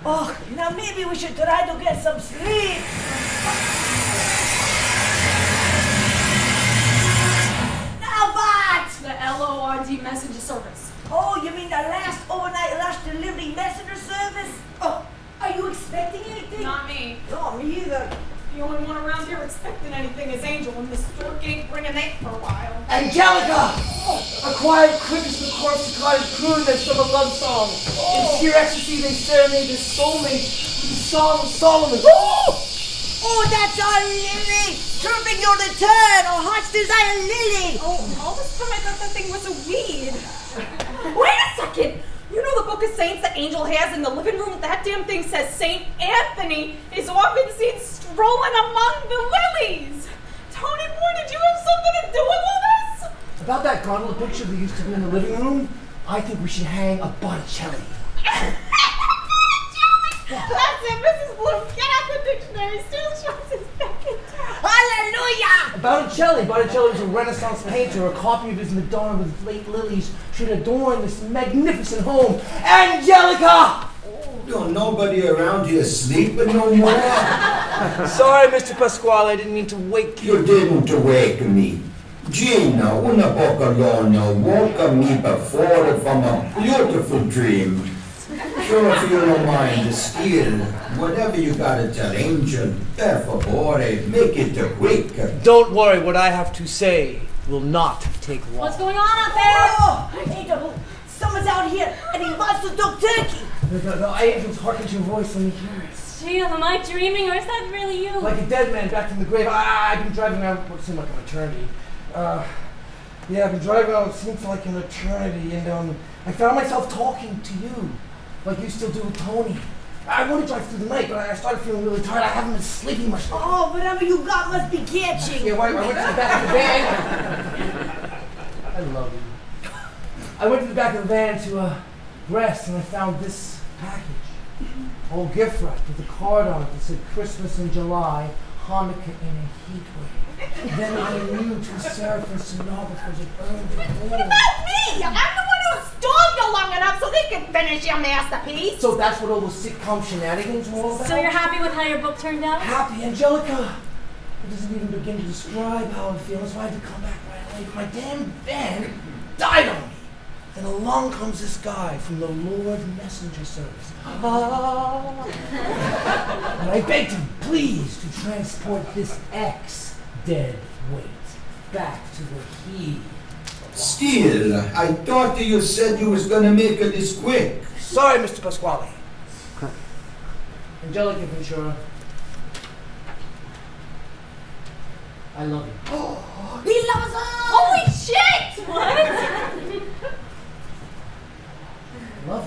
Oh, now maybe we should try to get some sleep. Now what? The LORD messenger service. Oh, you mean the last overnight rush delivery messenger service? Oh, are you expecting anything? Not me. No, me either. The only one around here expecting anything is Angel, and Miss Stork ain't bringing it for a while. Angelica! A quiet cricket from the chorus to cottage croon their summer love song. In sheer ecstasy they serenade their soulmates with the Song of Solomon. Oh, that's our Lily! Chirping your return, our heart's desire Lily! Oh, all this time I thought that thing was a weed. Wait a second! You know the Book of Saints that Angel has in the living room? That damn thing says Saint Anthony is often seen strolling among the lilies. Tony boy, did you have something to do with all this? About that gondola picture that used to be in the living room, I think we should hang a Botticelli. That's it, Mrs. Bloom. Get out the dictionary. Still shows his back in town. Hallelujah! Botticelli was a Renaissance painter. A copy of his Madonna with late lilies should adorn this magnificent home. Angelica! Don't nobody around here sleeping no more. Sorry, Mr. Pasquale, I didn't mean to wake you. You didn't wake me. Gina, una poca lonna woke me before from a beautiful dream. Sure, if you don't mind, still, whatever you gotta tell Angel, per favore, make it quick. Don't worry, what I have to say will not take long. What's going on out there? Oh, Angel, someone's out here and he wants to talk turkey! No, Angel's hearken to your voice, let me hear it. Gee, am I dreaming or is that really you? Like a dead man back from the grave. I've been driving around what seemed like an eternity. Yeah, I've been driving around what seems like an eternity, and I found myself talking to you, like you still do with Tony. I want to drive through the night, but I started feeling really tired. I haven't been sleeping much. Oh, whatever you got must be catching! Yeah, I went to the back of the van. I love you. I went to the back of the van to rest, and I found this package. Old gift wrap with a card on it that said Christmas in July, Hanukkah in a heat wave. Then I knew to serve as stenographers had earned it all. What about me? I'm the one who stalled you long enough so they can finish your masterpiece. So that's what all those sitcom shenanigans were all about? So you're happy with how your book turned out? Happy, Angelica. It doesn't even begin to describe how I feel. That's why I had to come back right away. My damn van died on me. Then along comes this guy from the Lord Messenger Service. And I begged him, please, to transport this ex-dead weight back to where he... Still, I thought you said you was gonna make it this quick. Sorry, Mr. Pasquale. Angelica Ventura, I love you. He loves us! Holy shit! What? I love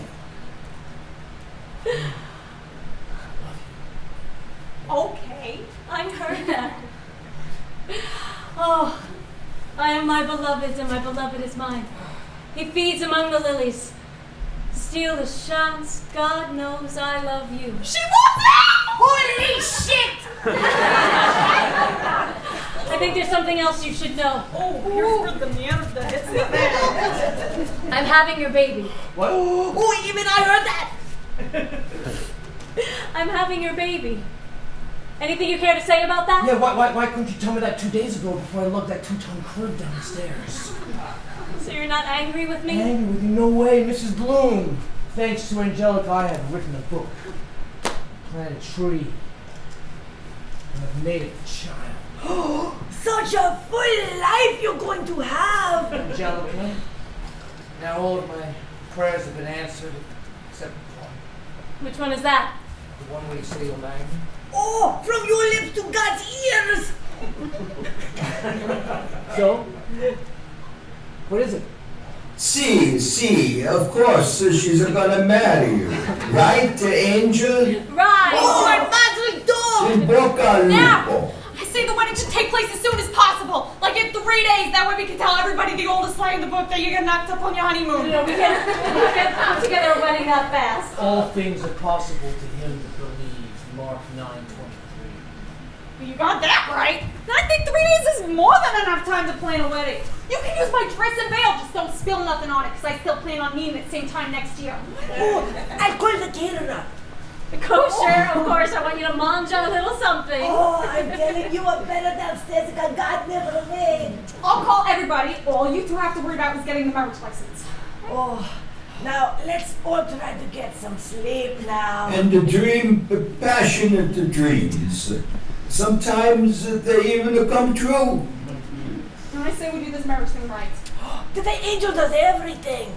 you. Okay. I heard that. Oh, I am my beloved's and my beloved is mine. He feeds among the lilies. Steal the shots, God knows I love you. She loves him! Holy shit! I think there's something else you should know. Oh, here's where the mierda hits the fan. I'm having your baby. What? Oh, even I heard that! I'm having your baby. Anything you care to say about that? Yeah, why couldn't you tell me that 2 days ago before I lugged that 2-ton crib down the stairs? So you're not angry with me? Angry with you? No way, Mrs. Bloom. Thanks to Angelica, I have written a book, planted a tree, and I've made a child. Such a full life you're going to have! Angelica, now all of my prayers have been answered, except one. Which one is that? The one where you say you'll marry me. Oh, from your lips to God's ears! So? What is it? See, of course she's gonna marry you. Right, Angel? Right! Oh, Madre dog! In Boca Now! Lupo. I say the wedding should take place as soon as possible. Like in 3 days. That way we can tell everybody the oldest lie in the book that you get knocked up on your honeymoon. No, we can't put together a wedding that fast. All things are possible to him that believes. Mark 9:23. You got that right. I think 3 days is more than enough time to plan a wedding. You can use my dress and veil, just don't spill nothing on it, because I still plan on meeting at the same time next year. Oh, I'll call the caterer. Kosher, of course. I want you to manja a little something. Oh, I'm telling you, I'm better downstairs because God never made. I'll call everybody. All you two have to worry about is getting the marriage license. Oh, now let's all try to get some sleep now. And to dream passionate dreams. Sometimes they even come true. And I say we do this marriage thing right. The angel does everything.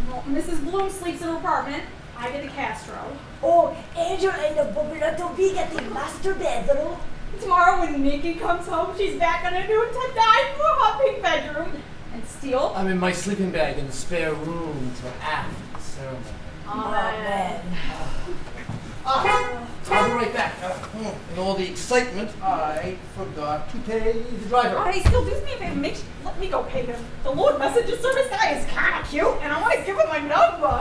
Well, Mrs. Bloom sleeps in her apartment. I get the Castro. Oh, Angel and the Bobulato, we get the master bedroom. Tomorrow when Nikki comes home, she's back on a new to die for her pink bedroom. And Steele. I'm in my sleeping bag in the spare room until after the ceremony. Amen. I'll be right back. In all the excitement, I forgot to pay the driver. Hey, Steele, do me a favor. Let me go pay him. The Lord Messenger Service guy is kind of cute, and I want to give him my number.